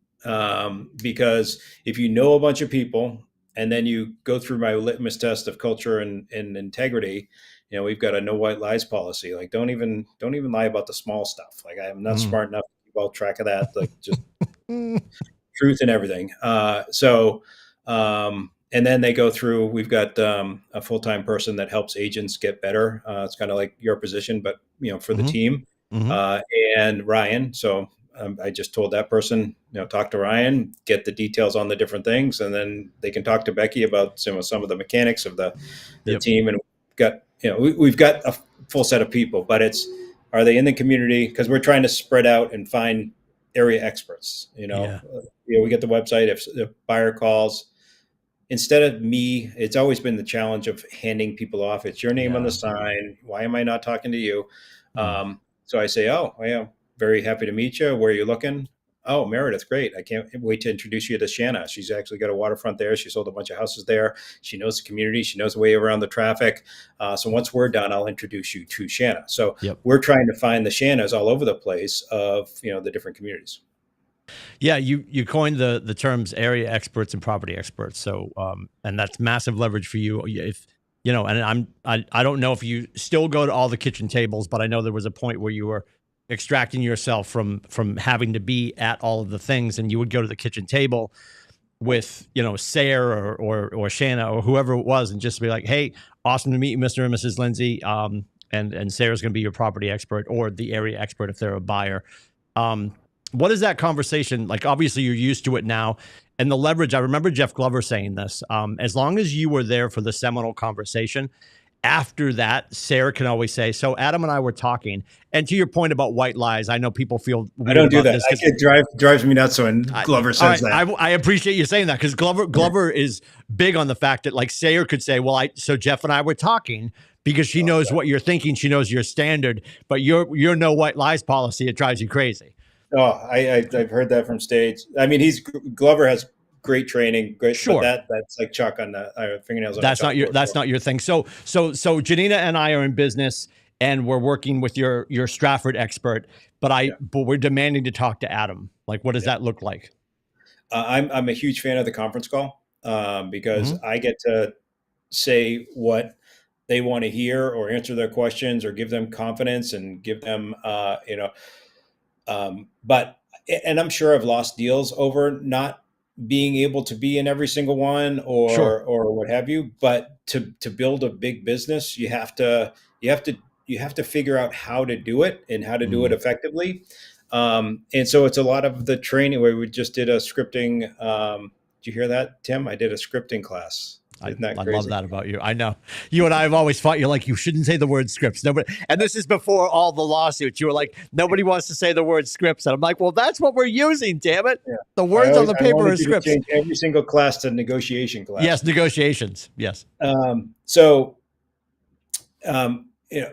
Because if you know a bunch of people and then you go through my litmus test of culture and integrity, we've got a no white lies policy. Like don't even lie about the small stuff. Like I'm not mm, smart enough to keep all track of that. Like just mm, truth and everything. And then they go through. We've got a full time person that helps agents get better. It's kind of like your position, but for the mhm, team. mhm. Uh, and Ryan. So I just told that person, talk to Ryan, get the details on the different things, and then they can talk to Becky about some of the mechanics of the Yep. team. And we've got a full set of people, but are they in the community? Because we're trying to spread out and find area experts. Yeah. We get the website. If the buyer calls, instead of me, it's always been the challenge of handing people off. It's your name on the Yeah. sign. Why am I not talking to you? Mm, So I say, oh, yeah, very happy to meet you. Where are you looking? Oh, Meredith, great. I can't wait to introduce you to Shanna. She's actually got a waterfront there. She sold a bunch of houses there. She knows the community. She knows the way around the traffic. So once we're done, I'll introduce you to Shanna. So yep. we're trying to find the Shannas all over the place of, the different communities. Yeah, you coined the terms area experts and property experts. So and that's massive leverage for you. If and I don't know if you still go to all the kitchen tables, but I know there was a point where you were extracting yourself from having to be at all of the things, and you would go to the kitchen table with Sarah or Shanna or whoever it was, and just be like, hey, awesome to meet you, Mr. and Mrs. Lindsay. And Sarah's going to be your property expert or the area expert if they're a buyer. What is that conversation like? Obviously, you're used to it now, and the leverage. I remember Jeff Glover saying this. As long as you were there for the seminal conversation, after that, Sarah can always say, "So Adam and I were talking." And to your point about white lies, I know people feel I weird don't do about that. this It drives me nuts when Glover says that. I appreciate you saying that because Glover is big on the fact that like Sarah could say, "Well, so Jeff and I were talking." Because she knows what you're thinking, she knows your standard, but your no white lies policy, it drives you crazy. Oh, I've heard that from stage. I mean, Glover has great training, great, but Sure. that's like chalk on the fingernails on a chalkboard. That's not your thing. So Janina and I are in business and we're working with your Stratford expert, Yeah. but we're demanding to talk to Adam. Like, what does that look like? I'm a huge fan of the conference call because Mm-hmm. I get to say what they want to hear or answer their questions or give them confidence and give them, but and I'm sure I've lost deals over not being able to be in every single one Sure. or what have you. But to build a big business, you have to you have to figure out how to do it and how to do it Mm. effectively. And so it's a lot of the training where we just did a scripting. Did you hear that, Tim? I did a scripting class. Isn't that I love crazy? that about you. I know you and I have always fought. You're like, you shouldn't say the word scripts. Nobody, and this is before all the lawsuits. You were like, nobody wants to say the word scripts. And I'm like, well, that's what we're using, damn it. Yeah. The words on the I paper are wanted you to scripts. change every single class to negotiation class. Yes, negotiations. Yes. So, um, you know,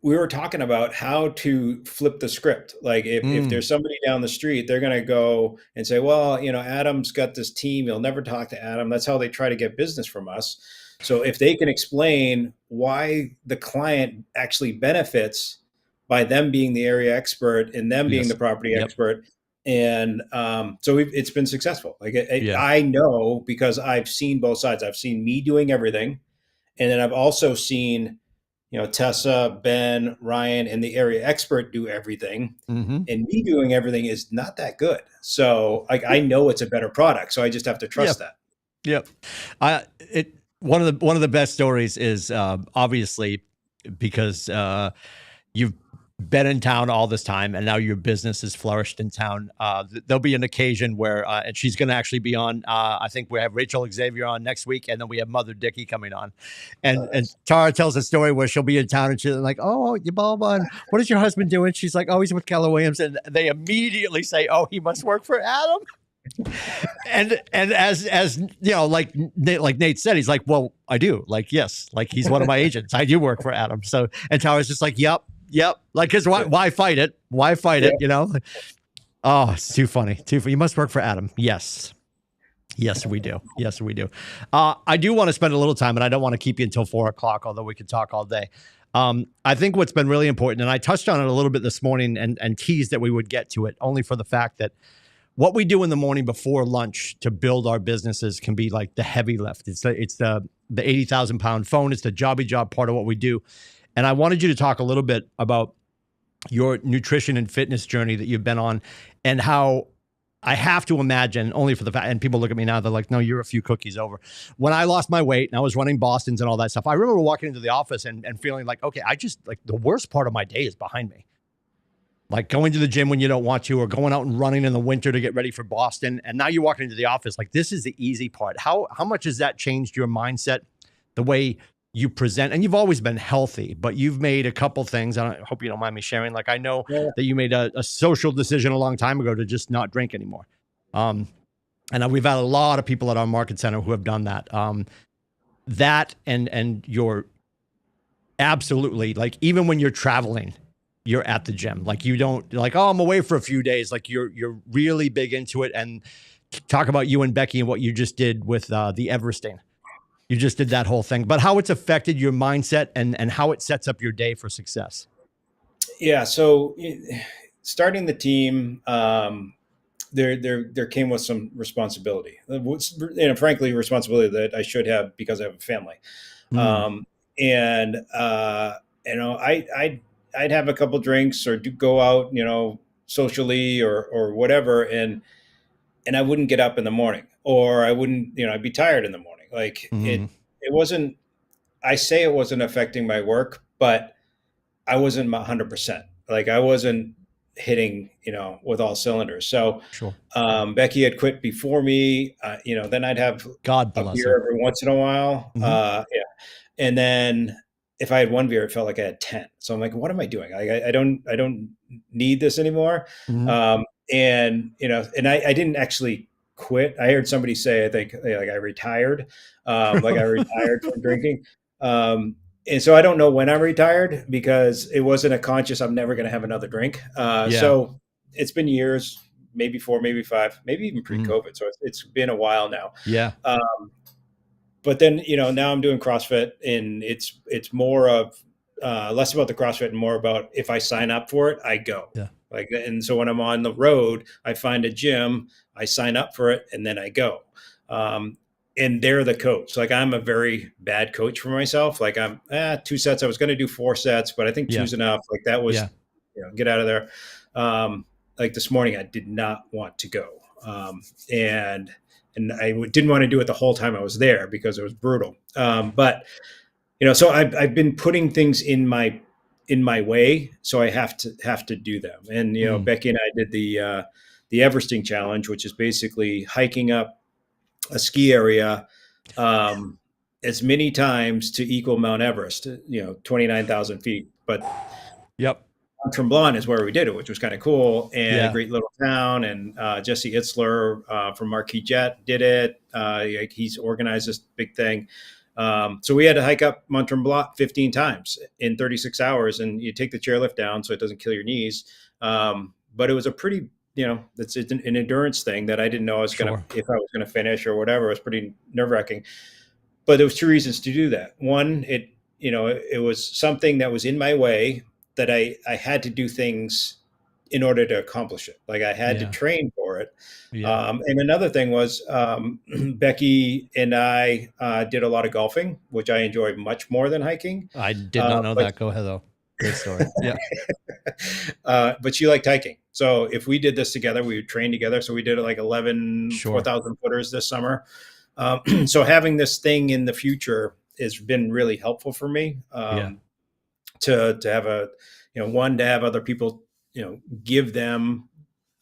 we were talking about how to flip the script. Like if Mm, there's somebody down the street, they're going to go and say, well, Adam's got this team. You'll never talk to Adam. That's how they try to get business from us. So if they can explain why the client actually benefits by them being the area expert and them being the yes. property Yep. expert, and so it's been successful. Like Yeah. I know because I've seen both sides. I've seen me doing everything, and then I've also seen Tessa, Ben, Ryan, and the area expert do everything, Mm-hmm. and me doing everything is not that good. So like I know it's a better product, so I just have to trust Yep. that. Yep. One of the best stories is obviously because you've been in town all this time, and now your business has flourished in town. There'll be an occasion where, and she's going to actually be on. I think we have Rachel Xavier on next week, and then we have Mother Dickey coming on. And Tara tells a story where she'll be in town, and she's like, "Oh, you blah blah. And what is your husband doing?" She's like, "Oh, he's with Keller Williams," and they immediately say, "Oh, he must work for Adam." And as you know, like Nate said, he's like, "Well, I do. Like, yes, like he's one of my agents. I do work for Adam." So, and Tara's just like, "Yep." Like, cause why fight it? Why fight it? You know? Oh, it's too funny. Too funny. You must work for Adam. Yes, we do. Yes, we do. I do want to spend a little time, and I don't want to keep you until 4 o'clock, although we could talk all day. I think what's been really important, and I touched on it a little bit this morning and teased that we would get to it, only for the fact that what we do in the morning before lunch to build our businesses can be like the heavy lift. It's the 80,000 pound phone. It's the jobby job part of what we do. And I wanted you to talk a little bit about your nutrition and fitness journey that you've been on, and how I have to imagine, only for the fact, and people look at me now, they're like, "No, you're a few cookies over." When I lost my weight and I was running Boston's and all that stuff, I remember walking into the office and feeling like, okay, I just, like, the worst part of my day is behind me. Like going to the gym when you don't want to, or going out and running in the winter to get ready for Boston. And now you're walking into the office, like, this is the easy part. How much has that changed your mindset, the way you present? And you've always been healthy, but you've made a couple things. I hope you don't mind me sharing. Like, I know that you made a social decision a long time ago to just not drink anymore. And we've had a lot of people at our market center who have done that. That and you're absolutely, like, even when you're traveling, you're at the gym. Like, you don't like, "Oh, I'm away for a few days." Like, you're really big into it. And talk about you and Becky and what you just did with the Everesting. You just did that whole thing, but how it's affected your mindset and how it sets up your day for success. Yeah. So starting the team, there came with some responsibility, frankly, responsibility that I should have because I have a family. I'd have a couple drinks or go out, socially or whatever. And I wouldn't get up in the morning, or I wouldn't, I'd be tired in the morning. Like it wasn't, I say it wasn't affecting my work, but I wasn't 100%. Like I wasn't hitting, with all cylinders. So Sure. Becky had quit before me, then I'd have God a bless beer her. every once in a while. Yeah. And then if I had one beer, it felt like I had 10. So I'm like, what am I doing? I don't need this anymore. And I didn't actually quit. I heard somebody say, I think, like, I retired, like I retired from drinking. And so I don't know when I'm retired, because it wasn't a conscious, I'm never going to have another drink. So it's been years, maybe 4, maybe 5, maybe even pre-COVID. So it's been a while now. Yeah. But then, now I'm doing CrossFit, and it's more of less about the CrossFit and more about, if I sign up for it, I go. Yeah. Like, and so when I'm on the road, I find a gym, I sign up for it, and then I go. And they're the coach. Like, I'm a very bad coach for myself. Like, I'm 2 sets. I was going to do 4 sets, but I think 2's enough. Like, that was, get out of there. Like this morning, I did not want to go. And I didn't want to do it the whole time I was there, because it was brutal. But so I've been putting things in my way, so I have to do them. And Becky and I did the Everesting challenge, which is basically hiking up a ski area as many times to equal Mount Everest. 29,000 feet. But Tremblant is where we did it, which was kind of cool, and a great little town. And Jesse Itzler from Marquis Jet did it. He's organized this big thing. So we had to hike up Mont Tremblant 15 times in 36 hours, and you take the chairlift down so it doesn't kill your knees. But it was a pretty, it's an endurance thing that I didn't know I was going to, if I was going to finish or whatever. It was pretty nerve-wracking. But there was 2 reasons to do that. One, it was something that was in my way, that I had to do things in order to accomplish it. Like, I had to train for it. And another thing was, Becky and I did a lot of golfing, which I enjoyed much more than hiking. I did not know that. Go ahead, though. Great story. Yeah. But she liked hiking. So if we did this together, we would train together. So we did like 11 4,000 footers this summer. So having this thing in the future has been really helpful for me. to have a, one, to have other people, give them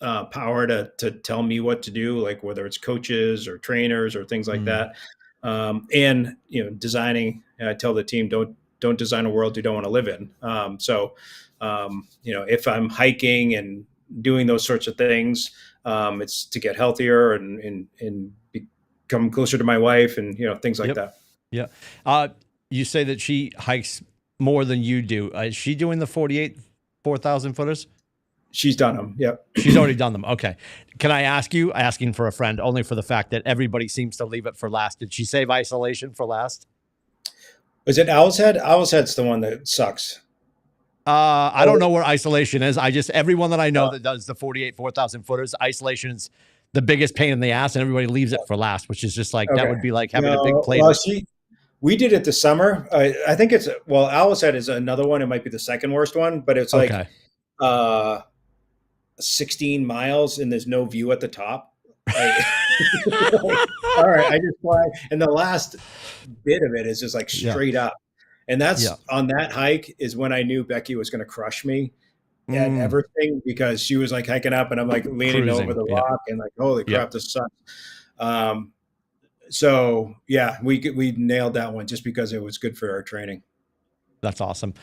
power to tell me what to do, like whether it's coaches or trainers or things like that. And, designing, I tell the team, don't design a world you don't want to live in. If I'm hiking and doing those sorts of things, it's to get healthier and become closer to my wife and, things like that. Yeah. You say that she hikes more than you do. Is she doing the 4,000 footers? She's done them. Yep. She's already done them. Okay. Can I ask you, asking for a friend, only for the fact that everybody seems to leave it for last. Did she save isolation for last? Is it Owl's Head? Owl's Head's the one that sucks. I don't know where isolation is. Everyone that I know that does the 4,000 footers, isolation's the biggest pain in the ass, and everybody leaves it for last, which is just like, that would be like having a big plate. Well, we did it this summer. I think Owl's Head is another one. It might be the second worst one, but it's like 16 miles and there's no view at the top. All right, I just fly. And the last bit of it is just like straight up. And that's on that hike is when I knew Becky was going to crush me and everything, because she was like hiking up and I'm like leaning over the rock and like, holy crap, this sucks. So yeah, we nailed that one just because it was good for our training. That's awesome.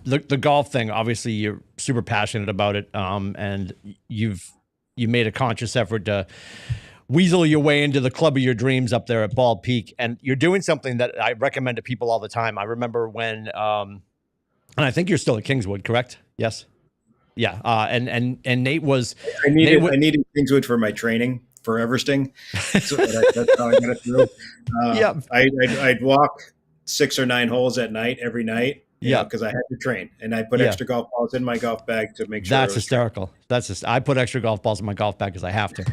The golf thing, obviously you're super passionate about it. And you made a conscious effort to weasel your way into the club of your dreams up there at Bald Peak. And you're doing something that I recommend to people all the time. I remember when, and I think you're still at Kingswood, correct? Yes. Yeah. And Nate was, I needed Kingswood for my training for Everesting. So that's how I got it through. I'd walk 6 or 9 holes at night every night. Because I had to train, and I put extra golf balls in my golf bag to make sure. That's hysterical. I put extra golf balls in my golf bag because I have to.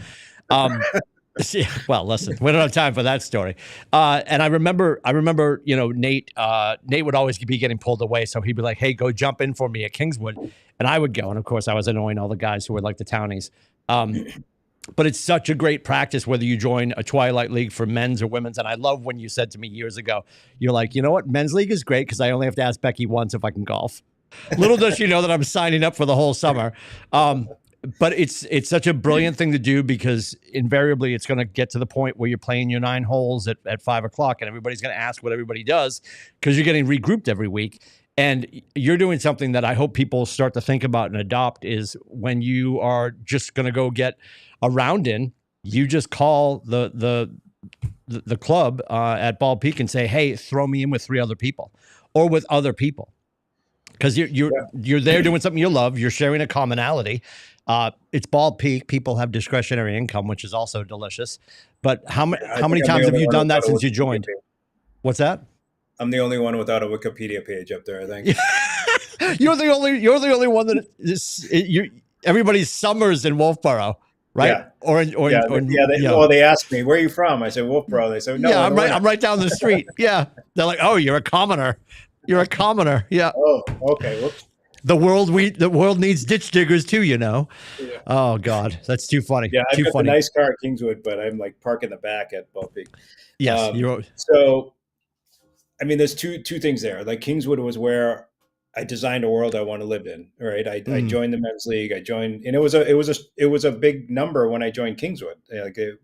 Well, listen, we don't have time for that story. And I remember, Nate would always be getting pulled away. So he'd be like, hey, go jump in for me at Kingswood. And I would go. And of course I was annoying all the guys who were like the townies. But it's such a great practice, whether you join a Twilight League for men's or women's. And I love when you said to me years ago, you're like, you know what? Men's league is great because I only have to ask Becky once if I can golf. Little does she know that I'm signing up for the whole summer. But it's such a brilliant thing to do, because invariably it's going to get to the point where you're playing your 9 holes at 5 o'clock and everybody's going to ask what everybody does because you're getting regrouped every week. And you're doing something that I hope people start to think about and adopt, is when you are just going to go get a round in, you just call the club at Bald Peak and say, hey, throw me in with 3 other people or with other people. Because you're there doing something you love. You're sharing a commonality. It's Bald Peak. People have discretionary income, which is also delicious. But how many times have you done that since you joined? What's that? I'm the only one without a Wikipedia page up there, I think. You're the only one that is. Everybody's summers in Wolfboro, right? Yeah. Well, they asked me, "Where are you from?" I said, "Wolfboro." They said, "No, yeah, I'm right down the street." Yeah, they're like, "Oh, you're a commoner. You're a commoner." Yeah. Oh, okay. Whoops. The world needs ditch diggers too, you know. Yeah. Oh God, that's too funny. Yeah, I've got a nice car at Kingswood, but I'm like parking the back at Bald Peak. Yes, so. I mean, there's two things there. Like Kingswood was where I designed a world I want to live in. Right. I joined the men's league. And it was a big number when I joined Kingswood. Like it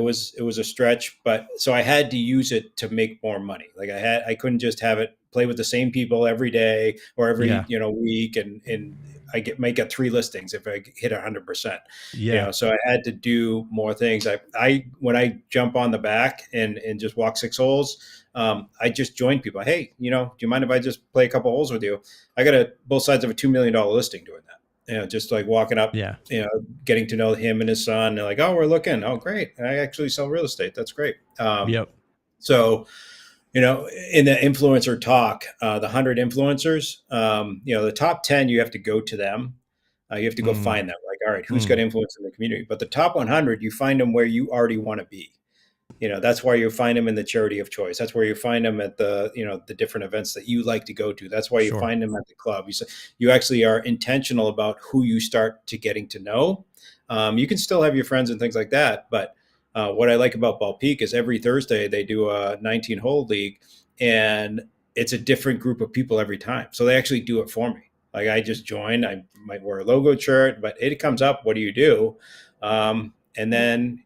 was a stretch, but so I had to use it to make more money. Like I couldn't just have it play with the same people every day or every week, and I might get 3 listings if I hit 100%. Yeah. So I had to do more things. When I jump on the back and just walk 6 holes, I just join people. Hey, do you mind if I just play a couple holes with you? I got both sides of a $2 million listing doing that. Just like walking up, getting to know him and his son. They're like, oh, we're looking. Oh, great. I actually sell real estate. That's great. So, in the influencer talk, the 100 influencers, the top 10, you have to go to them. You have to go find them. Like, all right, who's got influence in the community? But the top 100, you find them where you already want to be. That's why you find them in the charity of choice. That's where you find them at the different events that you like to go to. That's why you find them at the club. You actually are intentional about who you start to getting to know. You can still have your friends and things like that. But what I like about Bald Peak is every Thursday they do a 19-hole league, and it's a different group of people every time. So they actually do it for me. Like I just joined, I might wear a logo shirt, but it comes up, what do you do? And then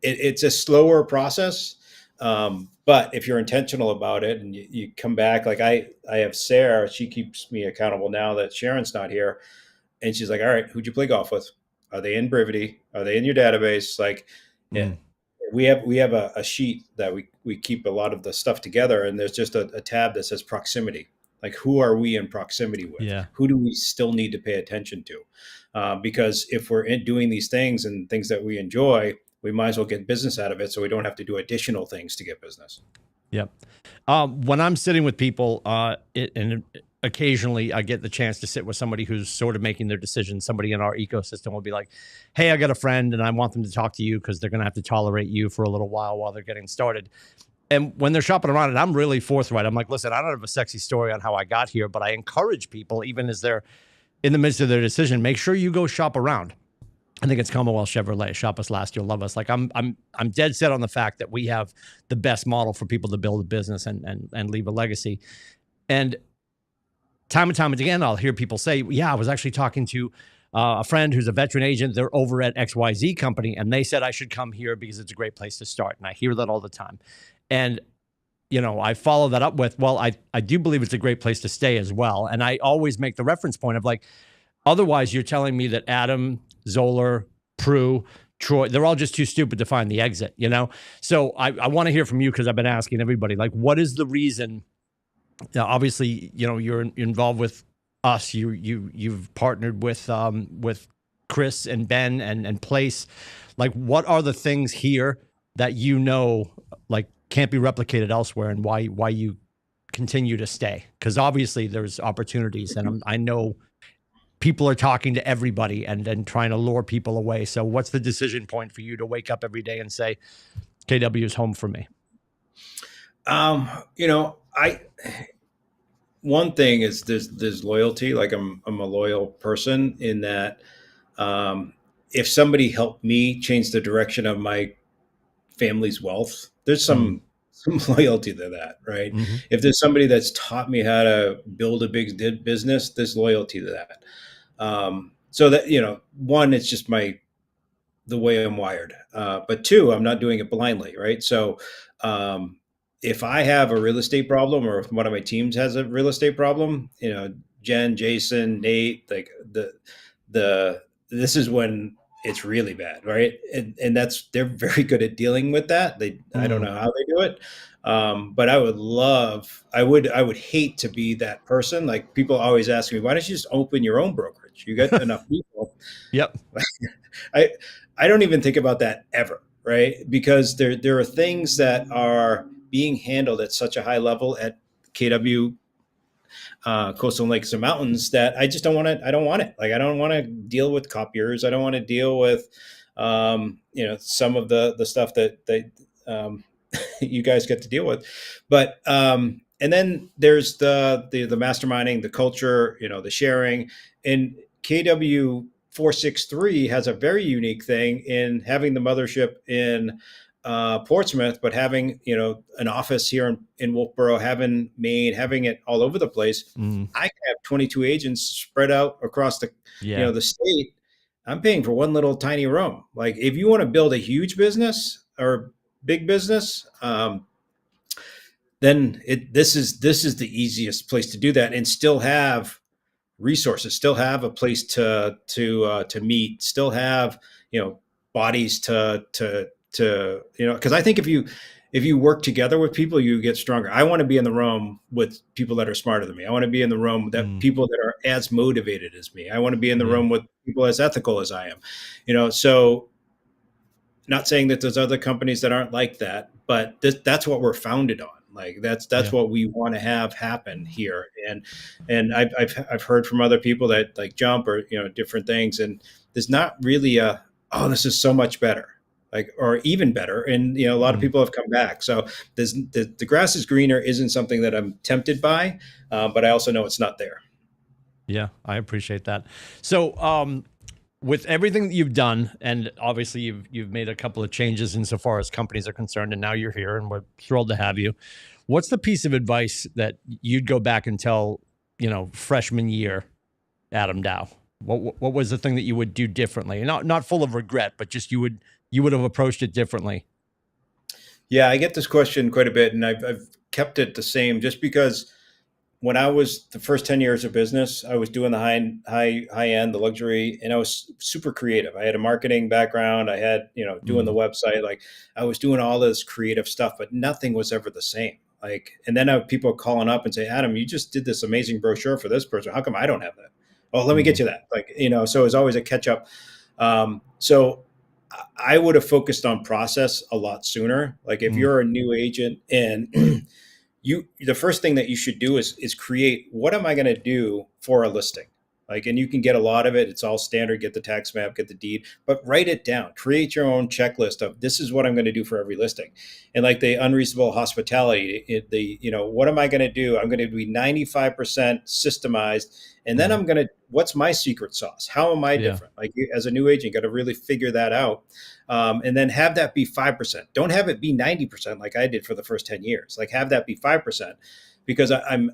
it's a slower process. But if you're intentional about it and you come back, like I have Sarah, she keeps me accountable now that Sharon's not here. And she's like, all right, who'd you play golf with? Are they in Brivity? Are they in your database? Like, yeah, we have a sheet that we keep a lot of the stuff together. And there's just a tab that says proximity. Like, who are we in proximity with? Yeah. Who do we still need to pay attention to? Because if we're doing these things and things that we enjoy, we might as well get business out of it, so we don't have to do additional things to get business. Yep. When I'm sitting with people, and occasionally I get the chance to sit with somebody who's sort of making their decisions, somebody in our ecosystem will be like, hey, I got a friend and I want them to talk to you because they're going to have to tolerate you for a little while they're getting started. And when they're shopping around, and I'm really forthright, I'm like, listen, I don't have a sexy story on how I got here, but I encourage people, even as they're in the midst of their decision, make sure you go shop around. I think it's Commonwealth Chevrolet. Shop us last, you'll love us. Like I'm dead set on the fact that we have the best model for people to build a business and leave a legacy. And time and time again, I'll hear people say, yeah, I was actually talking to a friend who's a veteran agent. They're over at XYZ company, and they said I should come here because it's a great place to start. And I hear that all the time. And, you know, I follow that up with, well, I do believe it's a great place to stay as well. And I always make the reference point of like, otherwise you're telling me that Adam, Zoller, Prue, Troy, they're all just too stupid to find the exit, you know? So I want to hear from you because I've been asking everybody, like, what is the reason? Now, obviously, you know, you're involved with us. You've partnered with Chris and Ben and Place. Like, what are the things here that you know, like, can't be replicated elsewhere, and why you continue to stay? Because obviously there's opportunities, and I know people are talking to everybody and trying to lure people away. So what's the decision point for you to wake up every day and say, KW is home for me? You know, one thing is there's loyalty. Like I'm a loyal person in that, if somebody helped me change the direction of my family's wealth, there's some loyalty to that, right? Mm-hmm. If there's somebody that's taught me how to build a big business, there's loyalty to that. So that, you know, one, it's just the way I'm wired. But two, I'm not doing it blindly, right? So if I have a real estate problem, or if one of my teams has a real estate problem, you know, Jen, Jason, Nate, like this is when it's really bad, right? And they're very good at dealing with that. I don't know how they do it. But I would hate to be that person. Like, people always ask me, why don't you just open your own brokerage? You got enough people. Yep. I don't even think about that ever, right? Because there are things that are being handled at such a high level at KW, Coastal Lakes and Mountains, that I just don't want it. I don't want it. Like, I don't want to deal with copiers. I don't want to deal with, you know, some of the stuff that you guys get to deal with. But and then there's the masterminding, the culture, you know, the sharing. And KW 463 has a very unique thing in having the mothership in Portsmouth, but having, you know, an office here in Wolfboro, having Maine, having it all over the place. I can have 22 agents spread out across the you know, the state. I'm paying for one little tiny room. Like, if you want to build a huge business or big business, then this is the easiest place to do that, and still have resources, still have a place to meet, still have, you know, bodies to you know, because I think if you work together with people, you get stronger. I want to be in the room with people that are smarter than me. I want to be in the room with people that are as motivated as me. I want to be in the room with people as ethical as I am, you know. So, not saying that there's other companies that aren't like that, but that's what we're founded on. Like, that's what we want to have happen here. And I've heard from other people that, like, Jump or, you know, different things, and there's not really this is so much better, like, or even better. And, you know, a lot of people have come back. So the grass is greener isn't something that I'm tempted by, but I also know it's not there. Yeah, I appreciate that. So, with everything that you've done, and obviously you've made a couple of changes insofar as companies are concerned, and now you're here, and we're thrilled to have you. What's the piece of advice that you'd go back and tell, freshman year Adam Dow? What was the thing that you would do differently? Not full of regret, but just you would have approached it differently. Yeah, I get this question quite a bit, and I've kept it the same just because when I was the first 10 years of business, I was doing the high end, the luxury, and I was super creative. I had a marketing background. I had, doing the website, like I was doing all this creative stuff, but nothing was ever the same. Like, and then I have people calling up and say, Adam, you just did this amazing brochure for this person. How come I don't have that? Oh, let me get you that. Like, so it's always a catch up. So I would have focused on process a lot sooner. Like if you're a new agent and the first thing that you should do is create, what am I going to do for a listing? Like, and you can get a lot of it. It's all standard, get the tax map, get the deed, but write it down, create your own checklist of this is what I'm going to do for every listing. And like the unreasonable hospitality, what am I going to do? I'm going to be 95% systemized. And then what's my secret sauce? How am I different? Like as a new agent, got to really figure that out. And then have that be 5%. Don't have it be 90% like I did for the first 10 years. Like have that be 5%, because I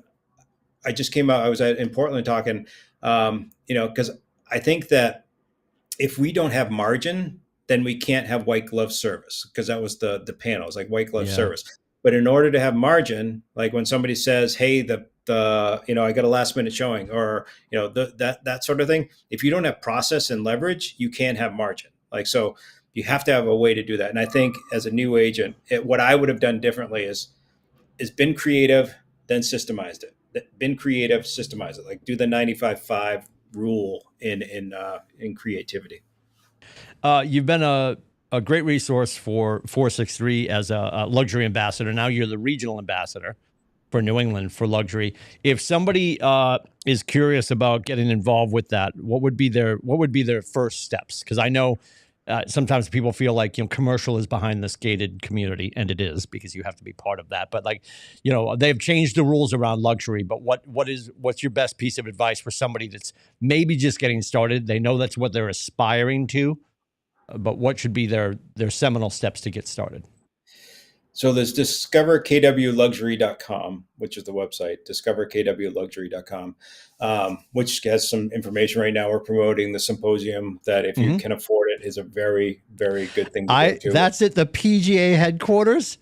just came out, I was in Portland talking, because I think that if we don't have margin, then we can't have white glove service, because that was the panels, like white glove service. But in order to have margin, like when somebody says, hey, I got a last minute showing, or, that sort of thing, if you don't have process and leverage, you can't have margin. Like, so you have to have a way to do that. And I think as a new agent, what I would have done differently is been creative, then systemized it. Been creative, systemize it. Like do the 95-5 rule in creativity. You've been a great resource for 463 as a luxury ambassador. Now you're the regional ambassador for New England for luxury. If somebody is curious about getting involved with that, what would be their first steps? Because I know sometimes people feel like, commercial is behind this gated community, and it is, because you have to be part of that. But like, they've changed the rules around luxury, but what's your best piece of advice for somebody that's maybe just getting started? They know that's what they're aspiring to, but what should be their seminal steps to get started? So there's discoverkwluxury.com, which is the website, discoverkwluxury.com, which has some information right now. We're promoting the symposium that if you can afford it is a very, very good thing to go to. That's at the PGA headquarters?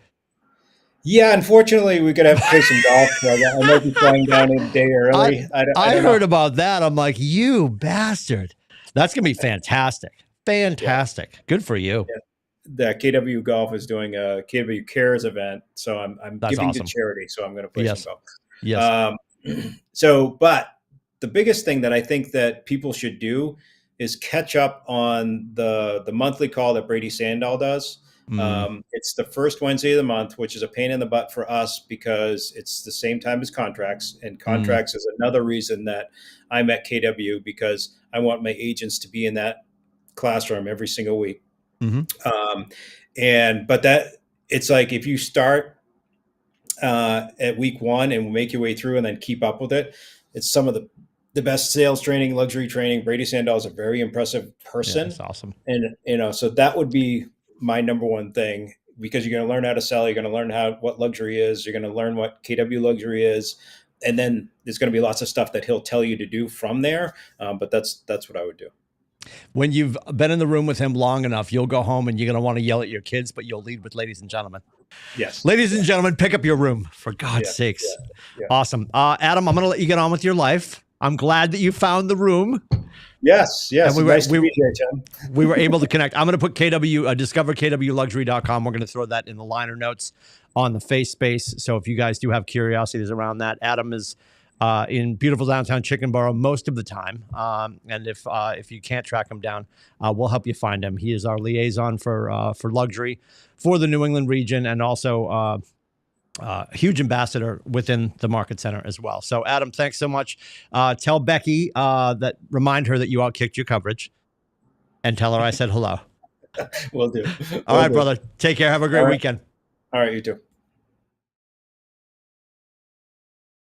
Yeah, unfortunately, we're going to have to play some golf. I might be flying down a day early. I heard about that. I'm like, you bastard. That's going to be fantastic. Fantastic. Yeah. Good for you. Yeah. The KW Golf is doing a KW Cares event, so I'm giving to charity. So I'm going to play some golf. Yes. But the biggest thing that I think that people should do is catch up on the monthly call that Brady Sandahl does. It's the first Wednesday of the month, which is a pain in the butt for us because it's the same time as contracts, and contracts is another reason that I'm at KW, because I want my agents to be in that classroom every single week. But that it's like, if you start at week one and make your way through and then keep up with it, it's some of the best sales training, luxury training. Brady Sandahl is a very impressive person. Yeah, that's awesome. And, so that would be my number one thing, because you're going to learn how to sell. You're going to learn what luxury is. You're going to learn what KW luxury is. And then there's going to be lots of stuff that he'll tell you to do from there. But that's what I would do. When you've been in the room with him long enough, you'll go home and you're going to want to yell at your kids, but you'll lead with ladies and gentlemen. Yes. Ladies and gentlemen, pick up your room, for God's sakes. Yeah. Awesome. Adam, I'm going to let you get on with your life. I'm glad that you found the room. Yes. And we were able to connect. I'm going to put discoverkwluxury.com. We're going to throw that in the liner notes on the face space. So if you guys do have curiosities around that, Adam is in beautiful downtown Chickenboro most of the time. And if you can't track him down, we'll help you find him. He is our liaison for luxury for the New England region, and also huge ambassador within the Market Center as well. So Adam, thanks so much. Tell Becky remind her that you outkicked your coverage, and tell her I said hello. Will do. All right, brother. Take care. Have a great weekend. All right, you too.